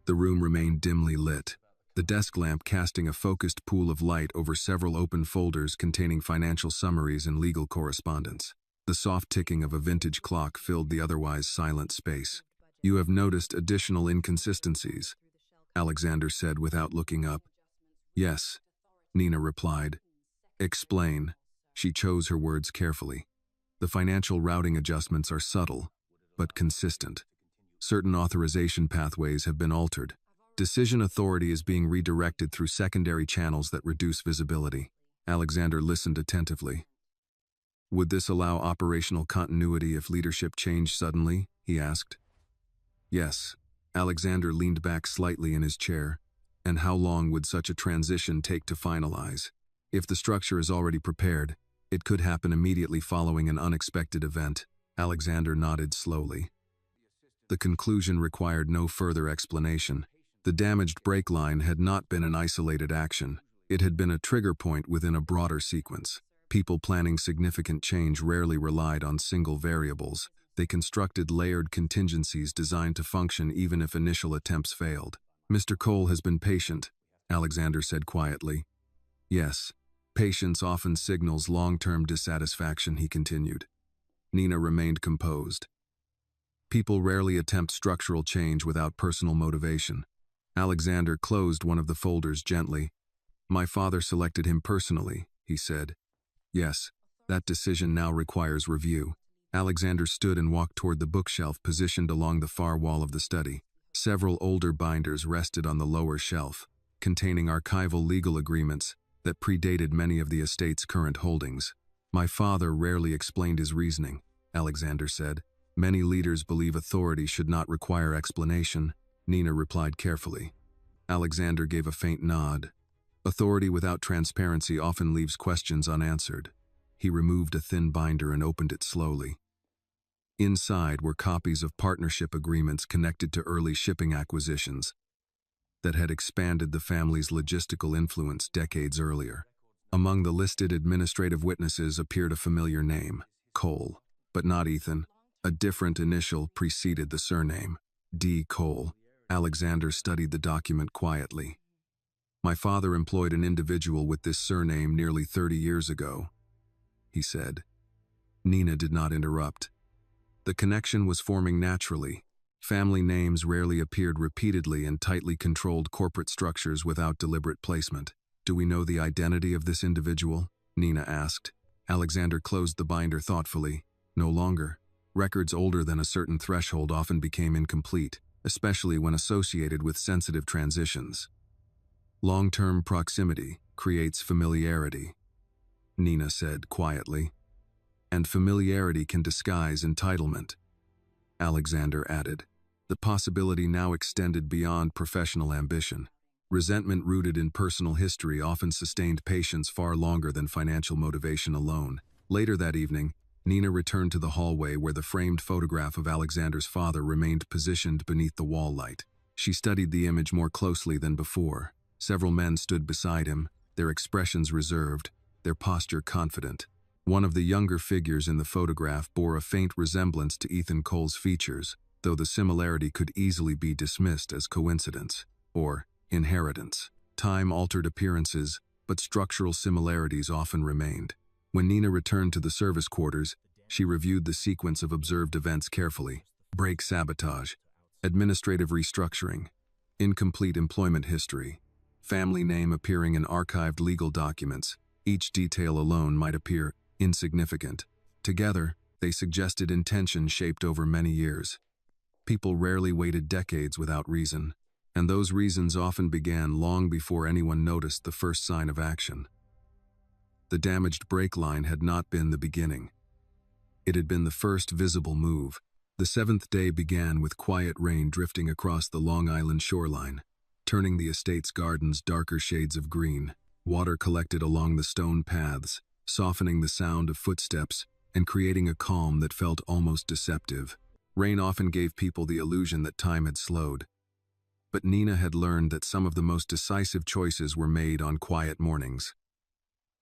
The room remained dimly lit, the desk lamp casting a focused pool of light over several open folders containing financial summaries and legal correspondence. The soft ticking of a vintage clock filled the otherwise silent space. "You have noticed additional inconsistencies," Alexander said without looking up. "Yes," Nina replied. "Explain." She chose her words carefully. "The financial routing adjustments are subtle, but consistent. Certain authorization pathways have been altered. Decision authority is being redirected through secondary channels that reduce visibility." Alexander listened attentively. "Would this allow operational continuity if leadership changed suddenly?" he asked. "Yes." Alexander leaned back slightly in his chair. "And how long would such a transition take to finalize? If the structure is already prepared, it could happen immediately following an unexpected event." Alexander nodded slowly. The conclusion required no further explanation. The damaged brake line had not been an isolated action. It had been a trigger point within a broader sequence. People planning significant change rarely relied on single variables. They constructed layered contingencies designed to function even if initial attempts failed. "Mr. Cole has been patient," Alexander said quietly. "Yes, patience often signals long-term dissatisfaction," he continued. Nina remained composed. "People rarely attempt structural change without personal motivation." Alexander closed one of the folders gently. "My father selected him personally," he said. "Yes, that decision now requires review." Alexander stood and walked toward the bookshelf positioned along the far wall of the study. Several older binders rested on the lower shelf, containing archival legal agreements that predated many of the estate's current holdings. "My father rarely explained his reasoning," Alexander said. "Many leaders believe authority should not require explanation," Nina replied carefully. Alexander gave a faint nod. "Authority without transparency often leaves questions unanswered." He removed a thin binder and opened it slowly. Inside were copies of partnership agreements connected to early shipping acquisitions that had expanded the family's logistical influence decades earlier. Among the listed administrative witnesses appeared a familiar name, Cole, but not Ethan. A different initial preceded the surname, D. Cole. Alexander studied the document quietly. "My father employed an individual with this surname nearly 30 years ago," he said. Nina did not interrupt. The connection was forming naturally. Family names rarely appeared repeatedly in tightly controlled corporate structures without deliberate placement. "Do we know the identity of this individual?" Nina asked. Alexander closed the binder thoughtfully. "No longer. Records older than a certain threshold often became incomplete, especially when associated with sensitive transitions. Long-term proximity creates familiarity," Nina said quietly. "And familiarity can disguise entitlement," Alexander added. The possibility now extended beyond professional ambition. Resentment rooted in personal history often sustained patience far longer than financial motivation alone. Later that evening, Nina returned to the hallway where the framed photograph of Alexander's father remained positioned beneath the wall light. She studied the image more closely than before. Several men stood beside him, their expressions reserved, their posture confident. One of the younger figures in the photograph bore a faint resemblance to Ethan Cole's features, though the similarity could easily be dismissed as coincidence or inheritance. Time altered appearances, but structural similarities often remained. When Nina returned to the service quarters, she reviewed the sequence of observed events carefully. Brake sabotage, administrative restructuring, incomplete employment history, family name appearing in archived legal documents. Each detail alone might appear insignificant. Together, they suggested intention shaped over many years. People rarely waited decades without reason, and those reasons often began long before anyone noticed the first sign of action. The damaged brake line had not been the beginning. It had been the first visible move. The seventh day began with quiet rain drifting across the Long Island shoreline, turning the estate's gardens darker shades of green. Water collected along the stone paths, softening the sound of footsteps and creating a calm that felt almost deceptive. Rain often gave people the illusion that time had slowed. But Nina had learned that some of the most decisive choices were made on quiet mornings.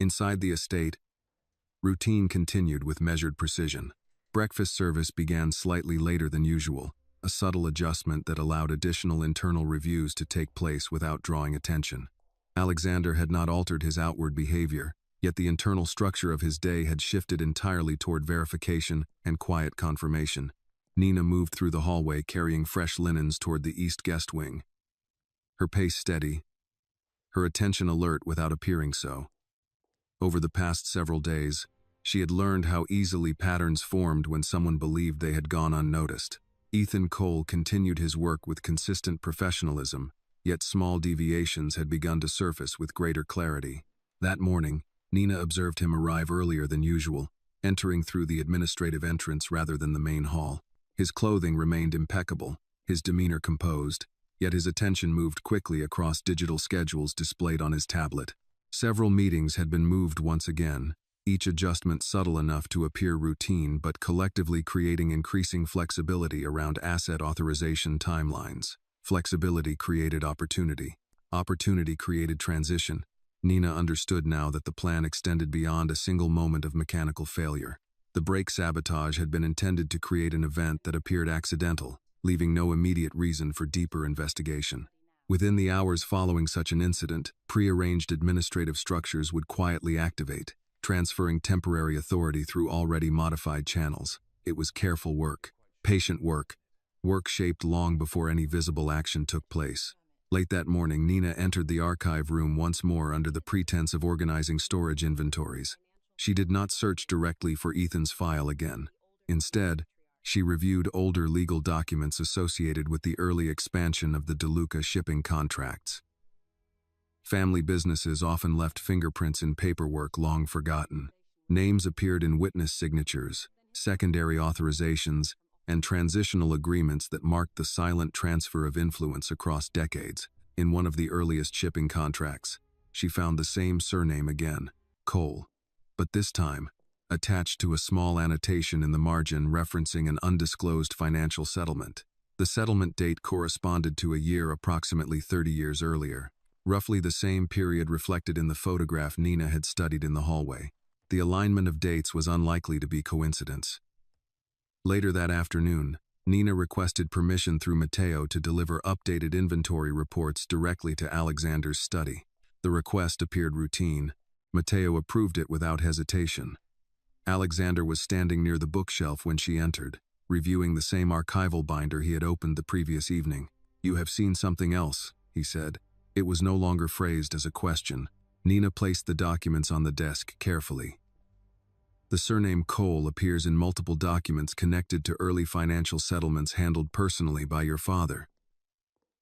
Inside the estate, routine continued with measured precision. Breakfast service began slightly later than usual, a subtle adjustment that allowed additional internal reviews to take place without drawing attention. Alexander had not altered his outward behavior, yet the internal structure of his day had shifted entirely toward verification and quiet confirmation. Nina moved through the hallway carrying fresh linens toward the east guest wing. Her pace steady, her attention alert without appearing so. Over the past several days, she had learned how easily patterns formed when someone believed they had gone unnoticed. Ethan Cole continued his work with consistent professionalism, yet small deviations had begun to surface with greater clarity. That morning, Nina observed him arrive earlier than usual, entering through the administrative entrance rather than the main hall. His clothing remained impeccable, his demeanor composed, yet his attention moved quickly across digital schedules displayed on his tablet. Several meetings had been moved once again, each adjustment subtle enough to appear routine but collectively creating increasing flexibility around asset authorization timelines. Flexibility created opportunity. Opportunity created transition. Nina understood now that the plan extended beyond a single moment of mechanical failure. The brake sabotage had been intended to create an event that appeared accidental, leaving no immediate reason for deeper investigation. Within the hours following such an incident, prearranged administrative structures would quietly activate, transferring temporary authority through already modified channels. It was careful work, patient work, work shaped long before any visible action took place. Late that morning, Nina entered the archive room once more under the pretense of organizing storage inventories. She did not search directly for Ethan's file again. Instead, she reviewed older legal documents associated with the early expansion of the DeLuca shipping contracts. Family businesses often left fingerprints in paperwork long forgotten. Names appeared in witness signatures, secondary authorizations, and transitional agreements that marked the silent transfer of influence across decades. In one of the earliest shipping contracts, she found the same surname again, Cole. But this time, attached to a small annotation in the margin referencing an undisclosed financial settlement. The settlement date corresponded to a year approximately 30 years earlier, roughly the same period reflected in the photograph Nina had studied in the hallway. The alignment of dates was unlikely to be coincidence. Later that afternoon, Nina requested permission through Matteo to deliver updated inventory reports directly to Alexander's study. The request appeared routine. Matteo approved it without hesitation. Alexander was standing near the bookshelf when she entered, reviewing the same archival binder he had opened the previous evening. "You have seen something else," he said. It was no longer phrased as a question. Nina placed the documents on the desk carefully. "The surname Cole appears in multiple documents connected to early financial settlements handled personally by your father,"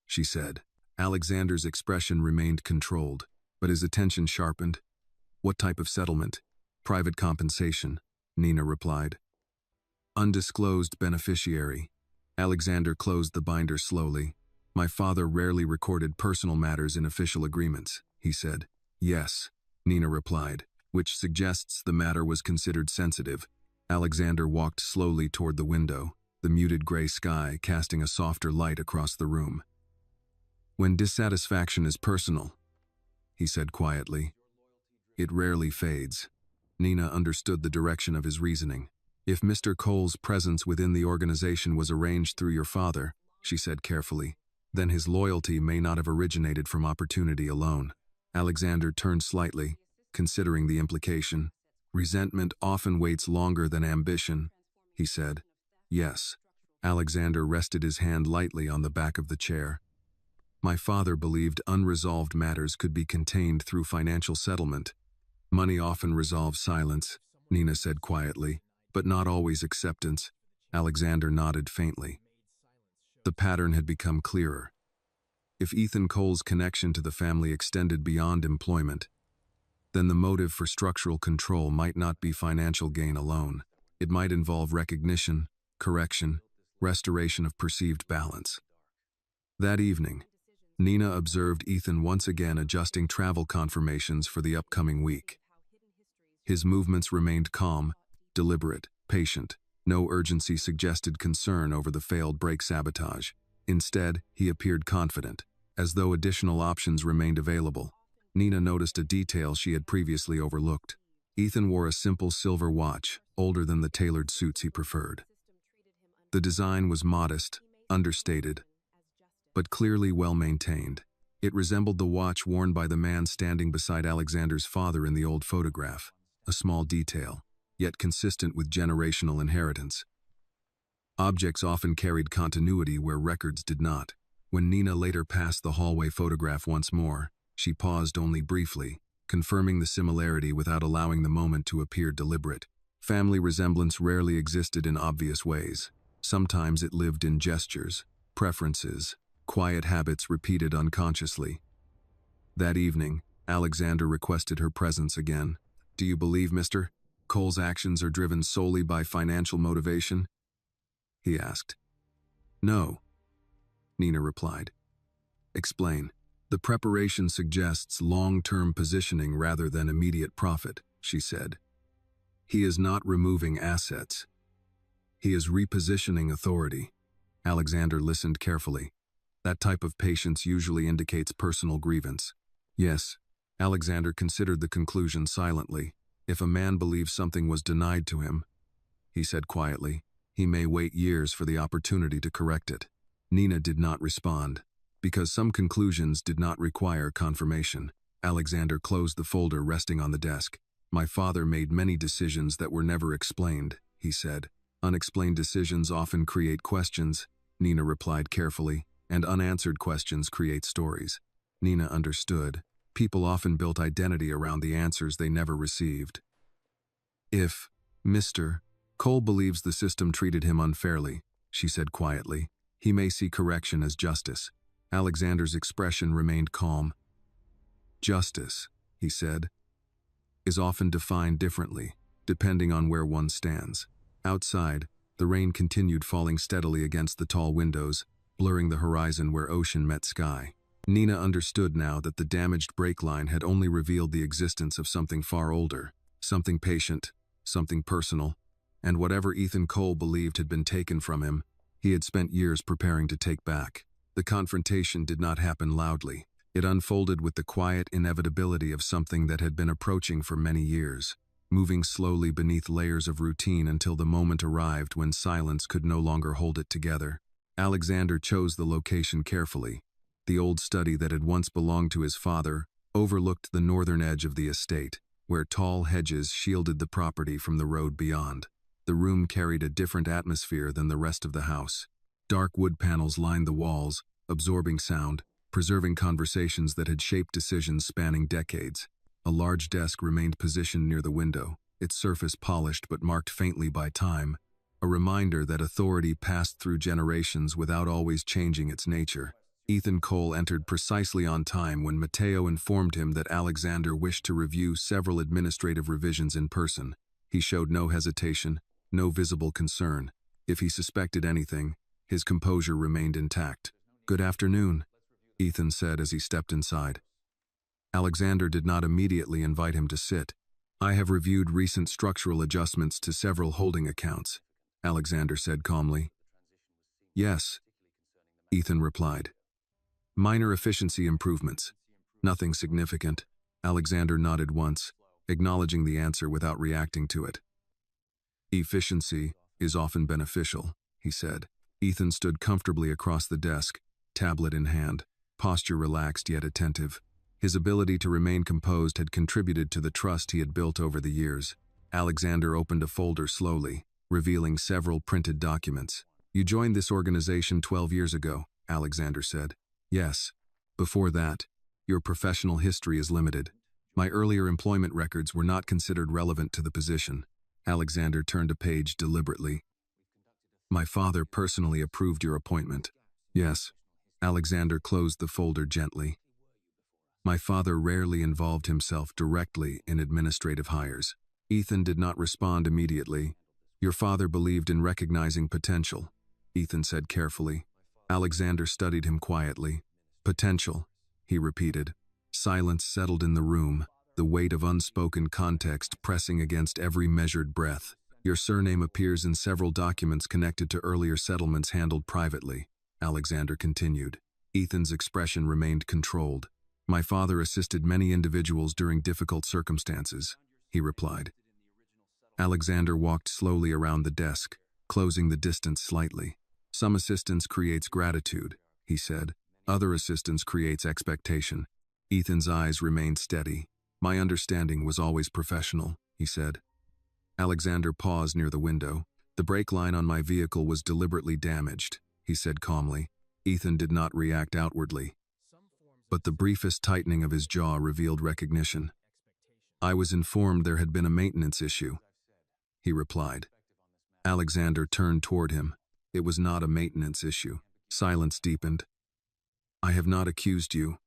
she said. Alexander's expression remained controlled, but his attention sharpened. "What type of settlement?" "Private compensation," Nina replied. "Undisclosed beneficiary." Alexander closed the binder slowly. "My father rarely recorded personal matters in official agreements," he said. "Yes," Nina replied, which suggests the matter was considered sensitive. Alexander walked slowly toward the window, the muted gray sky casting a softer light across the room. "When dissatisfaction is personal," he said quietly, "it rarely fades." Nina understood the direction of his reasoning. "If Mr. Cole's presence within the organization was arranged through your father," she said carefully, "then his loyalty may not have originated from opportunity alone." Alexander turned slightly, considering the implication. "Resentment often waits longer than ambition," he said. "Yes." Alexander rested his hand lightly on the back of the chair. "My father believed unresolved matters could be contained through financial settlement. Money often resolves silence," Nina said quietly, "but not always acceptance." Alexander nodded faintly. The pattern had become clearer. If Ethan Cole's connection to the family extended beyond employment, then the motive for structural control might not be financial gain alone. It might involve recognition, correction, restoration of perceived balance. That evening, Nina observed Ethan once again adjusting travel confirmations for the upcoming week. His movements remained calm, deliberate, patient. No urgency suggested concern over the failed brake sabotage. Instead, he appeared confident, as though additional options remained available. Nina noticed a detail she had previously overlooked. Ethan wore a simple silver watch, older than the tailored suits he preferred. The design was modest, understated, but clearly well-maintained. It resembled the watch worn by the man standing beside Alexander's father in the old photograph, a small detail, yet consistent with generational inheritance. Objects often carried continuity where records did not. When Nina later passed the hallway photograph once more, she paused only briefly, confirming the similarity without allowing the moment to appear deliberate. Family resemblance rarely existed in obvious ways. Sometimes it lived in gestures, preferences, quiet habits repeated unconsciously. That evening, Alexander requested her presence again. "Do you believe Mr. Cole's actions are driven solely by financial motivation?" he asked. "No," Nina replied. "Explain." "The preparation suggests long-term positioning rather than immediate profit," she said. "He is not removing assets. He is repositioning authority." Alexander listened carefully. That type of patience usually indicates personal grievance. "Yes." Alexander considered the conclusion silently. "If a man believes something was denied to him," he said quietly, "he may wait years for the opportunity to correct it." Nina did not respond. Because some conclusions did not require confirmation, Alexander closed the folder resting on the desk. "My father made many decisions that were never explained," he said. "Unexplained decisions often create questions," Nina replied carefully, "and unanswered questions create stories." Nina understood. People often built identity around the answers they never received. "If Mr. Cole believes the system treated him unfairly," she said quietly, "he may see correction as justice." Alexander's expression remained calm. "Justice," he said, "is often defined differently, depending on where one stands." Outside, the rain continued falling steadily against the tall windows, blurring the horizon where ocean met sky. Nina understood now that the damaged brake line had only revealed the existence of something far older, something patient, something personal, and whatever Ethan Cole believed had been taken from him, he had spent years preparing to take back. The confrontation did not happen loudly. It unfolded with the quiet inevitability of something that had been approaching for many years, moving slowly beneath layers of routine until the moment arrived when silence could no longer hold it together. Alexander chose the location carefully. The old study that had once belonged to his father overlooked the northern edge of the estate, where tall hedges shielded the property from the road beyond. The room carried a different atmosphere than the rest of the house. Dark wood panels lined the walls, absorbing sound, preserving conversations that had shaped decisions spanning decades. A large desk remained positioned near the window, its surface polished but marked faintly by time, a reminder that authority passed through generations without always changing its nature. Ethan Cole entered precisely on time when Mateo informed him that Alexander wished to review several administrative revisions in person. He showed no hesitation, no visible concern. If he suspected anything, his composure remained intact. "Good afternoon," Ethan said as he stepped inside. Alexander did not immediately invite him to sit. "I have reviewed recent structural adjustments to several holding accounts," Alexander said calmly. "Yes," Ethan replied. "Minor efficiency improvements. Nothing significant." Alexander nodded once, acknowledging the answer without reacting to it. "Efficiency is often beneficial," he said. Ethan stood comfortably across the desk, tablet in hand, posture relaxed yet attentive. His ability to remain composed had contributed to the trust he had built over the years. Alexander opened a folder slowly, revealing several printed documents. "You joined this organization 12 years ago," Alexander said. "Yes. Before that, your professional history is limited. My earlier employment records were not considered relevant to the position." Alexander turned a page deliberately. "My father personally approved your appointment." "Yes." Alexander closed the folder gently. "My father rarely involved himself directly in administrative hires." Ethan did not respond immediately. "Your father believed in recognizing potential," Ethan said carefully. Alexander studied him quietly. "Potential," he repeated. Silence settled in the room, the weight of unspoken context pressing against every measured breath. "Your surname appears in several documents connected to earlier settlements handled privately," Alexander continued. Ethan's expression remained controlled. "My father assisted many individuals during difficult circumstances," he replied. Alexander walked slowly around the desk, closing the distance slightly. "Some assistance creates gratitude," he said. "Other assistance creates expectation." Ethan's eyes remained steady. "My understanding was always professional," he said. Alexander paused near the window. "The brake line on my vehicle was deliberately damaged," he said calmly. Ethan did not react outwardly, but the briefest tightening of his jaw revealed recognition. "I was informed there had been a maintenance issue," he replied. Alexander turned toward him. "It was not a maintenance issue." Silence deepened. "I have not accused you,"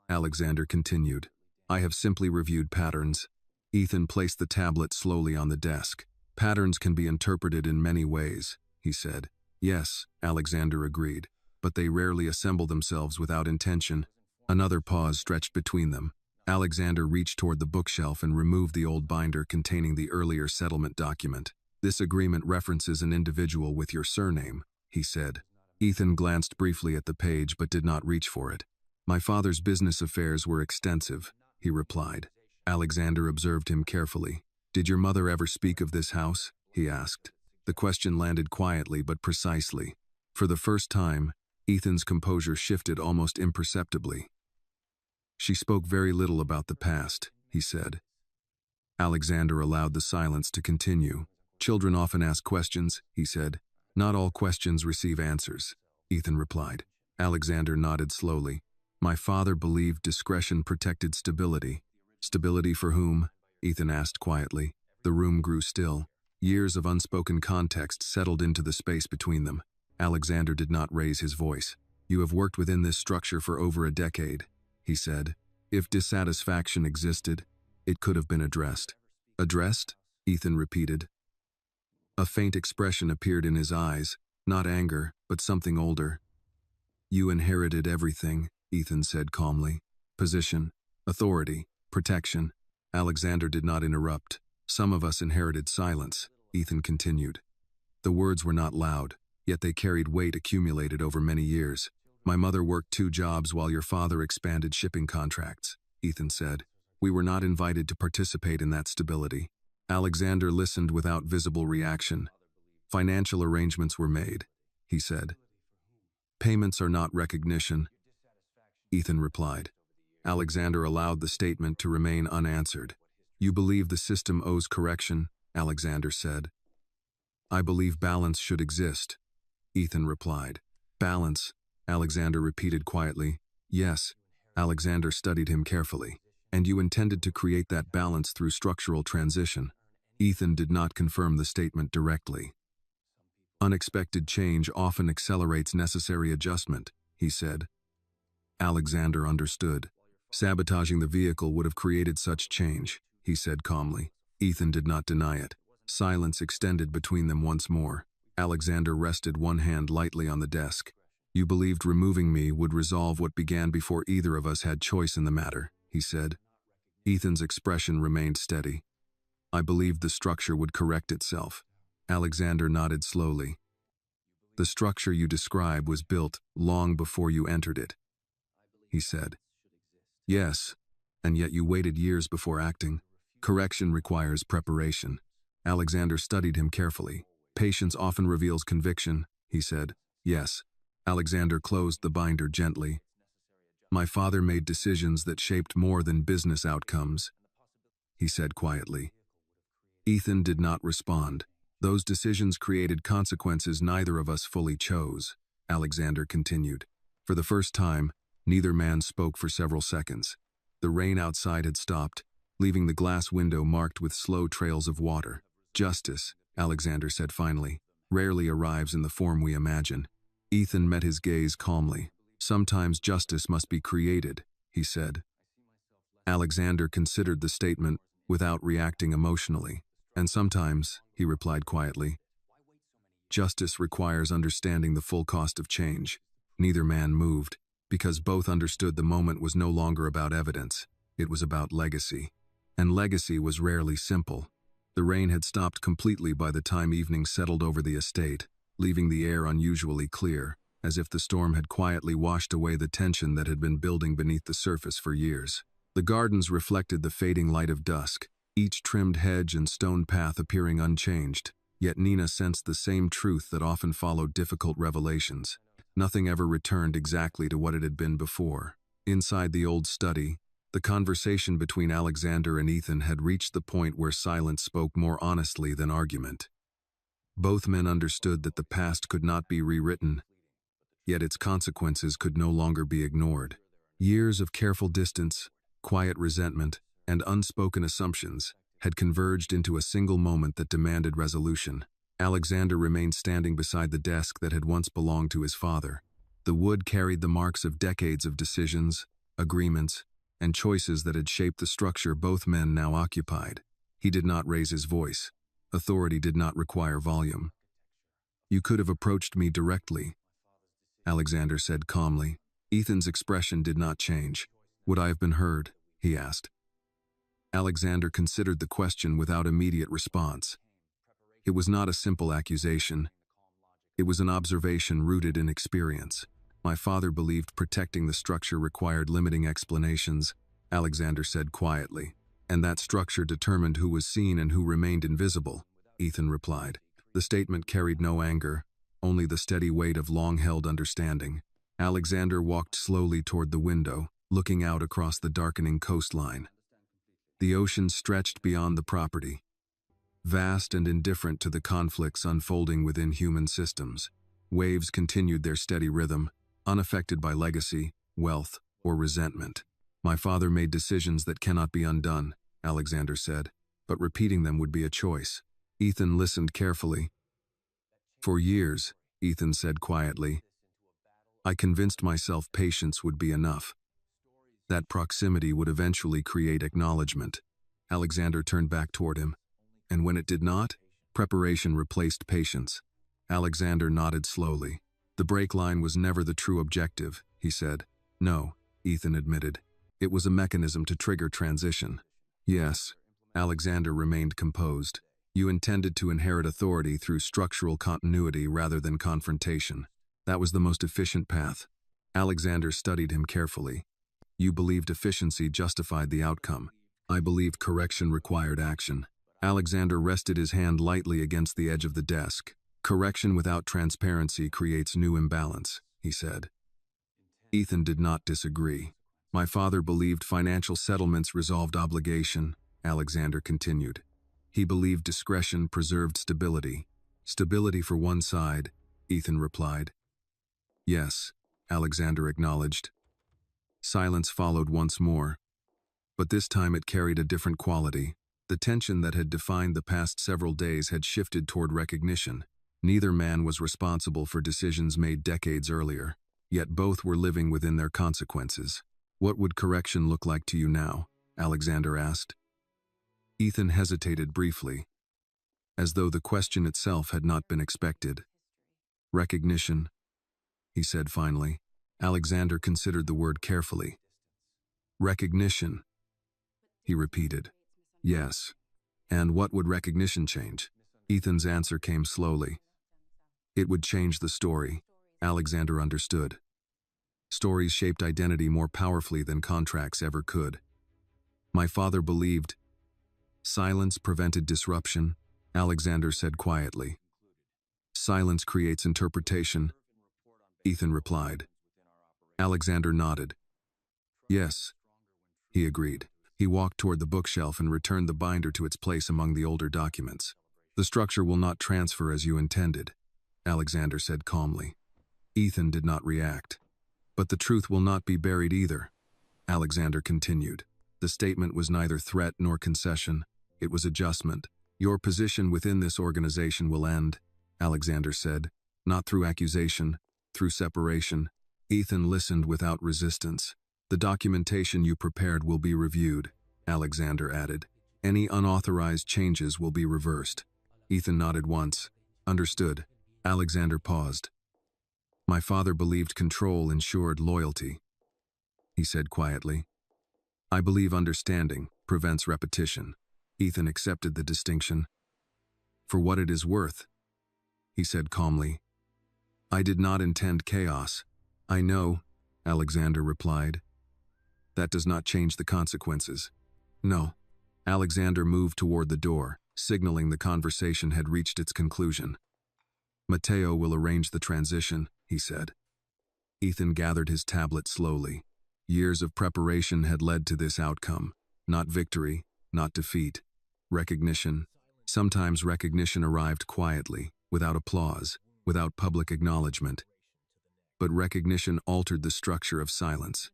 Alexander continued. "I have simply reviewed patterns." Ethan placed the tablet slowly on the desk. "Patterns can be interpreted in many ways," he said. "Yes," Alexander agreed, "but they rarely assemble themselves without intention." Another pause stretched between them. Alexander reached toward the bookshelf and removed the old binder containing the earlier settlement document. "This agreement references an individual with your surname," he said. Ethan glanced briefly at the page but did not reach for it. "My father's business affairs were extensive," he replied. Alexander observed him carefully. "Did your mother ever speak of this house?" he asked. The question landed quietly but precisely. For the first time, Ethan's composure shifted almost imperceptibly. "She spoke very little about the past," he said. Alexander allowed the silence to continue. "Children often ask questions," he said. "Not all questions receive answers," Ethan replied. Alexander nodded slowly. "My father believed discretion protected stability." "Stability for whom?" Ethan asked quietly. The room grew still. Years of unspoken context settled into the space between them. Alexander did not raise his voice. "You have worked within this structure for over a decade," he said. "If dissatisfaction existed, it could have been addressed." "Addressed?" Ethan repeated. A faint expression appeared in his eyes, not anger, but something older. "You inherited everything," Ethan said calmly. "Position, authority, protection." Alexander did not interrupt. Some of us inherited silence, Ethan continued. The words were not loud, yet they carried weight accumulated over many years. My mother worked 2 jobs while your father expanded shipping contracts, Ethan said. We were not invited to participate in that stability. Alexander listened without visible reaction. Financial arrangements were made, he said. Payments are not recognition, Ethan replied. Alexander allowed the statement to remain unanswered. You believe the system owes correction, Alexander said. I believe balance should exist, Ethan replied. Balance, Alexander repeated quietly. Yes, Alexander studied him carefully. And you intended to create that balance through structural transition. Ethan did not confirm the statement directly. Unexpected change often accelerates necessary adjustment, he said. Alexander understood. Sabotaging the vehicle would have created such change, he said calmly. Ethan did not deny it. Silence extended between them once more. Alexander rested one hand lightly on the desk. You believed removing me would resolve what began before either of us had choice in the matter, he said. Ethan's expression remained steady. I believed the structure would correct itself. Alexander nodded slowly. The structure you describe was built long before you entered it, he said. Yes, and yet you waited years before acting. Correction requires preparation. Alexander studied him carefully. Patience often reveals conviction, he said. Yes. Alexander closed the binder gently. My father made decisions that shaped more than business outcomes, he said quietly. Ethan did not respond. Those decisions created consequences neither of us fully chose, Alexander continued. For the first time, neither man spoke for several seconds. The rain outside had stopped, leaving the glass window marked with slow trails of water. Justice, Alexander said finally, rarely arrives in the form we imagine. Ethan met his gaze calmly. Sometimes justice must be created, he said. Alexander considered the statement without reacting emotionally. And sometimes, he replied quietly, justice requires understanding the full cost of change. Neither man moved, because both understood the moment was no longer about evidence. It was about legacy. And legacy was rarely simple. The rain had stopped completely by the time evening settled over the estate, leaving the air unusually clear, as if the storm had quietly washed away the tension that had been building beneath the surface for years. The gardens reflected the fading light of dusk, each trimmed hedge and stone path appearing unchanged. Yet Nina sensed the same truth that often followed difficult revelations. Nothing ever returned exactly to what it had been before. Inside the old study, the conversation between Alexander and Ethan had reached the point where silence spoke more honestly than argument. Both men understood that the past could not be rewritten, yet its consequences could no longer be ignored. Years of careful distance, quiet resentment, and unspoken assumptions had converged into a single moment that demanded resolution. Alexander remained standing beside the desk that had once belonged to his father. The wood carried the marks of decades of decisions, agreements, and choices that had shaped the structure both men now occupied. He did not raise his voice. Authority did not require volume. You could have approached me directly, Alexander said calmly. Ethan's expression did not change. Would I have been heard? He asked. Alexander considered the question without immediate response. It was not a simple accusation. It was an observation rooted in experience. My father believed protecting the structure required limiting explanations, Alexander said quietly. And that structure determined who was seen and who remained invisible, Ethan replied. The statement carried no anger, only the steady weight of long-held understanding. Alexander walked slowly toward the window, looking out across the darkening coastline. The ocean stretched beyond the property, vast and indifferent to the conflicts unfolding within human systems. Waves continued their steady rhythm, unaffected by legacy, wealth, or resentment. My father made decisions that cannot be undone, Alexander said, but repeating them would be a choice. Ethan listened carefully. For years, Ethan said quietly, I convinced myself patience would be enough. That proximity would eventually create acknowledgement. Alexander turned back toward him. And when it did not, preparation replaced patience. Alexander nodded slowly. The break line was never the true objective, he said. No, Ethan admitted. It was a mechanism to trigger transition. Yes, Alexander remained composed. You intended to inherit authority through structural continuity rather than confrontation. That was the most efficient path. Alexander studied him carefully. You believed efficiency justified the outcome. I believed correction required action. Alexander rested his hand lightly against the edge of the desk. Correction without transparency creates new imbalance, he said. Ethan did not disagree. My father believed financial settlements resolved obligation, Alexander continued. He believed discretion preserved stability. Stability for one side, Ethan replied. Yes, Alexander acknowledged. Silence followed once more, but this time it carried a different quality. The tension that had defined the past several days had shifted toward recognition. Neither man was responsible for decisions made decades earlier, yet both were living within their consequences. What would correction look like to you now? Alexander asked. Ethan hesitated briefly, as though the question itself had not been expected. Recognition, he said finally. Alexander considered the word carefully. Recognition, he repeated. Yes. And what would recognition change? Ethan's answer came slowly. It would change the story. Alexander understood. Stories shaped identity more powerfully than contracts ever could. My father believed. Silence prevented disruption, Alexander said quietly. Silence creates interpretation, Ethan replied. Alexander nodded. Yes, he agreed. He walked toward the bookshelf and returned the binder to its place among the older documents. The structure will not transfer as you intended, Alexander said calmly. Ethan did not react. But the truth will not be buried either, Alexander continued. The statement was neither threat nor concession. It was adjustment. Your position within this organization will end, Alexander said, not through accusation, through separation. Ethan listened without resistance. The documentation you prepared will be reviewed, Alexander added. Any unauthorized changes will be reversed. Ethan nodded once. Understood. Alexander paused. My father believed control ensured loyalty, he said quietly. I believe understanding prevents repetition. Ethan accepted the distinction. For what it is worth, he said calmly. I did not intend chaos. I know, Alexander replied. That does not change the consequences. No. Alexander moved toward the door, signaling the conversation had reached its conclusion. Mateo will arrange the transition, he said. Ethan gathered his tablet slowly. Years of preparation had led to this outcome. Not victory, not defeat. Recognition. Sometimes recognition arrived quietly, without applause, without public acknowledgement. But recognition altered the structure of silence.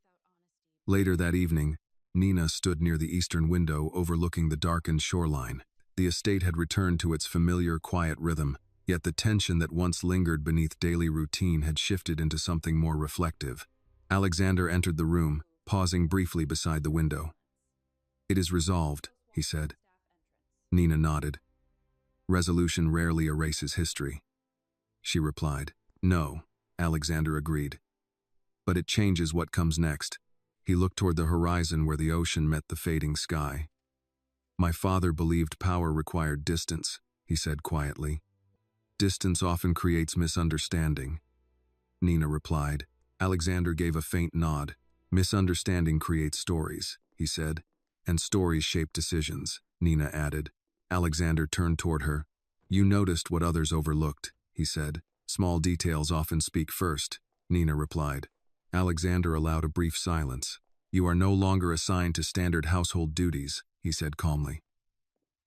Later that evening, Nina stood near the eastern window overlooking the darkened shoreline. The estate had returned to its familiar, quiet rhythm, yet the tension that once lingered beneath daily routine had shifted into something more reflective. Alexander entered the room, pausing briefly beside the window. It is resolved, he said. Nina nodded. Resolution rarely erases history. She replied. No, Alexander agreed. But it changes what comes next. He looked toward the horizon where the ocean met the fading sky. My father believed power required distance, he said quietly. Distance often creates misunderstanding, Nina replied. Alexander gave a faint nod. Misunderstanding creates stories, he said. And stories shape decisions, Nina added. Alexander turned toward her. You noticed what others overlooked, he said. Small details often speak first, Nina replied. Alexander allowed a brief silence. You are no longer assigned to standard household duties, he said calmly.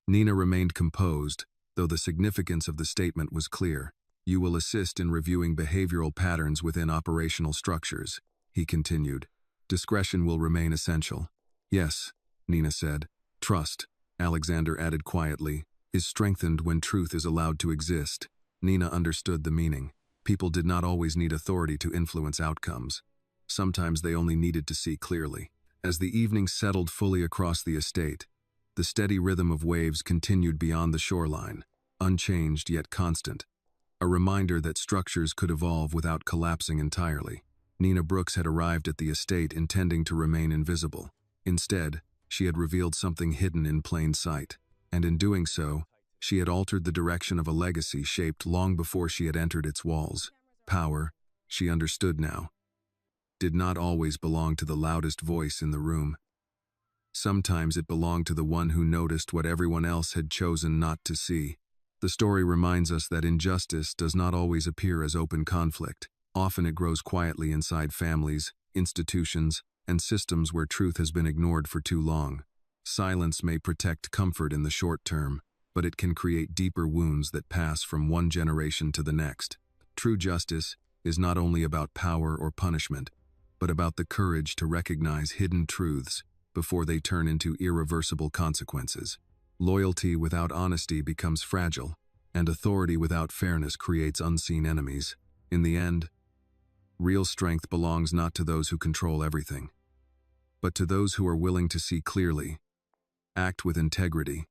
Nina remained composed, though the significance of the statement was clear. You will assist in reviewing behavioral patterns within operational structures, he continued. Discretion will remain essential. Yes, Nina said. Trust, Alexander added quietly, is strengthened when truth is allowed to exist. Nina understood the meaning. People did not always need authority to influence outcomes. Sometimes they only needed to see clearly. As the evening settled fully across the estate, the steady rhythm of waves continued beyond the shoreline, unchanged yet constant. A reminder that structures could evolve without collapsing entirely. Nina Brooks had arrived at the estate intending to remain invisible. Instead, she had revealed something hidden in plain sight, and in doing so, she had altered the direction of a legacy shaped long before she had entered its walls. Power, she understood now, did not always belong to the loudest voice in the room. Sometimes it belonged to the one who noticed what everyone else had chosen not to see. The story reminds us that injustice does not always appear as open conflict. Often it grows quietly inside families, institutions, and systems where truth has been ignored for too long. Silence may protect comfort in the short term, but it can create deeper wounds that pass from one generation to the next. True justice is not only about power or punishment, but about the courage to recognize hidden truths before they turn into irreversible consequences. Loyalty without honesty becomes fragile, and authority without fairness creates unseen enemies. In the end, real strength belongs not to those who control everything, but to those who are willing to see clearly, act with integrity,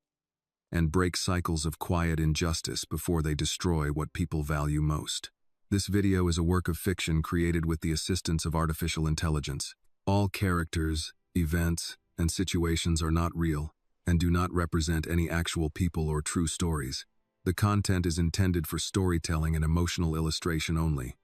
and break cycles of quiet injustice before they destroy what people value most. This video is a work of fiction created with the assistance of artificial intelligence. All characters, events, and situations are not real and do not represent any actual people or true stories. The content is intended for storytelling and emotional illustration only.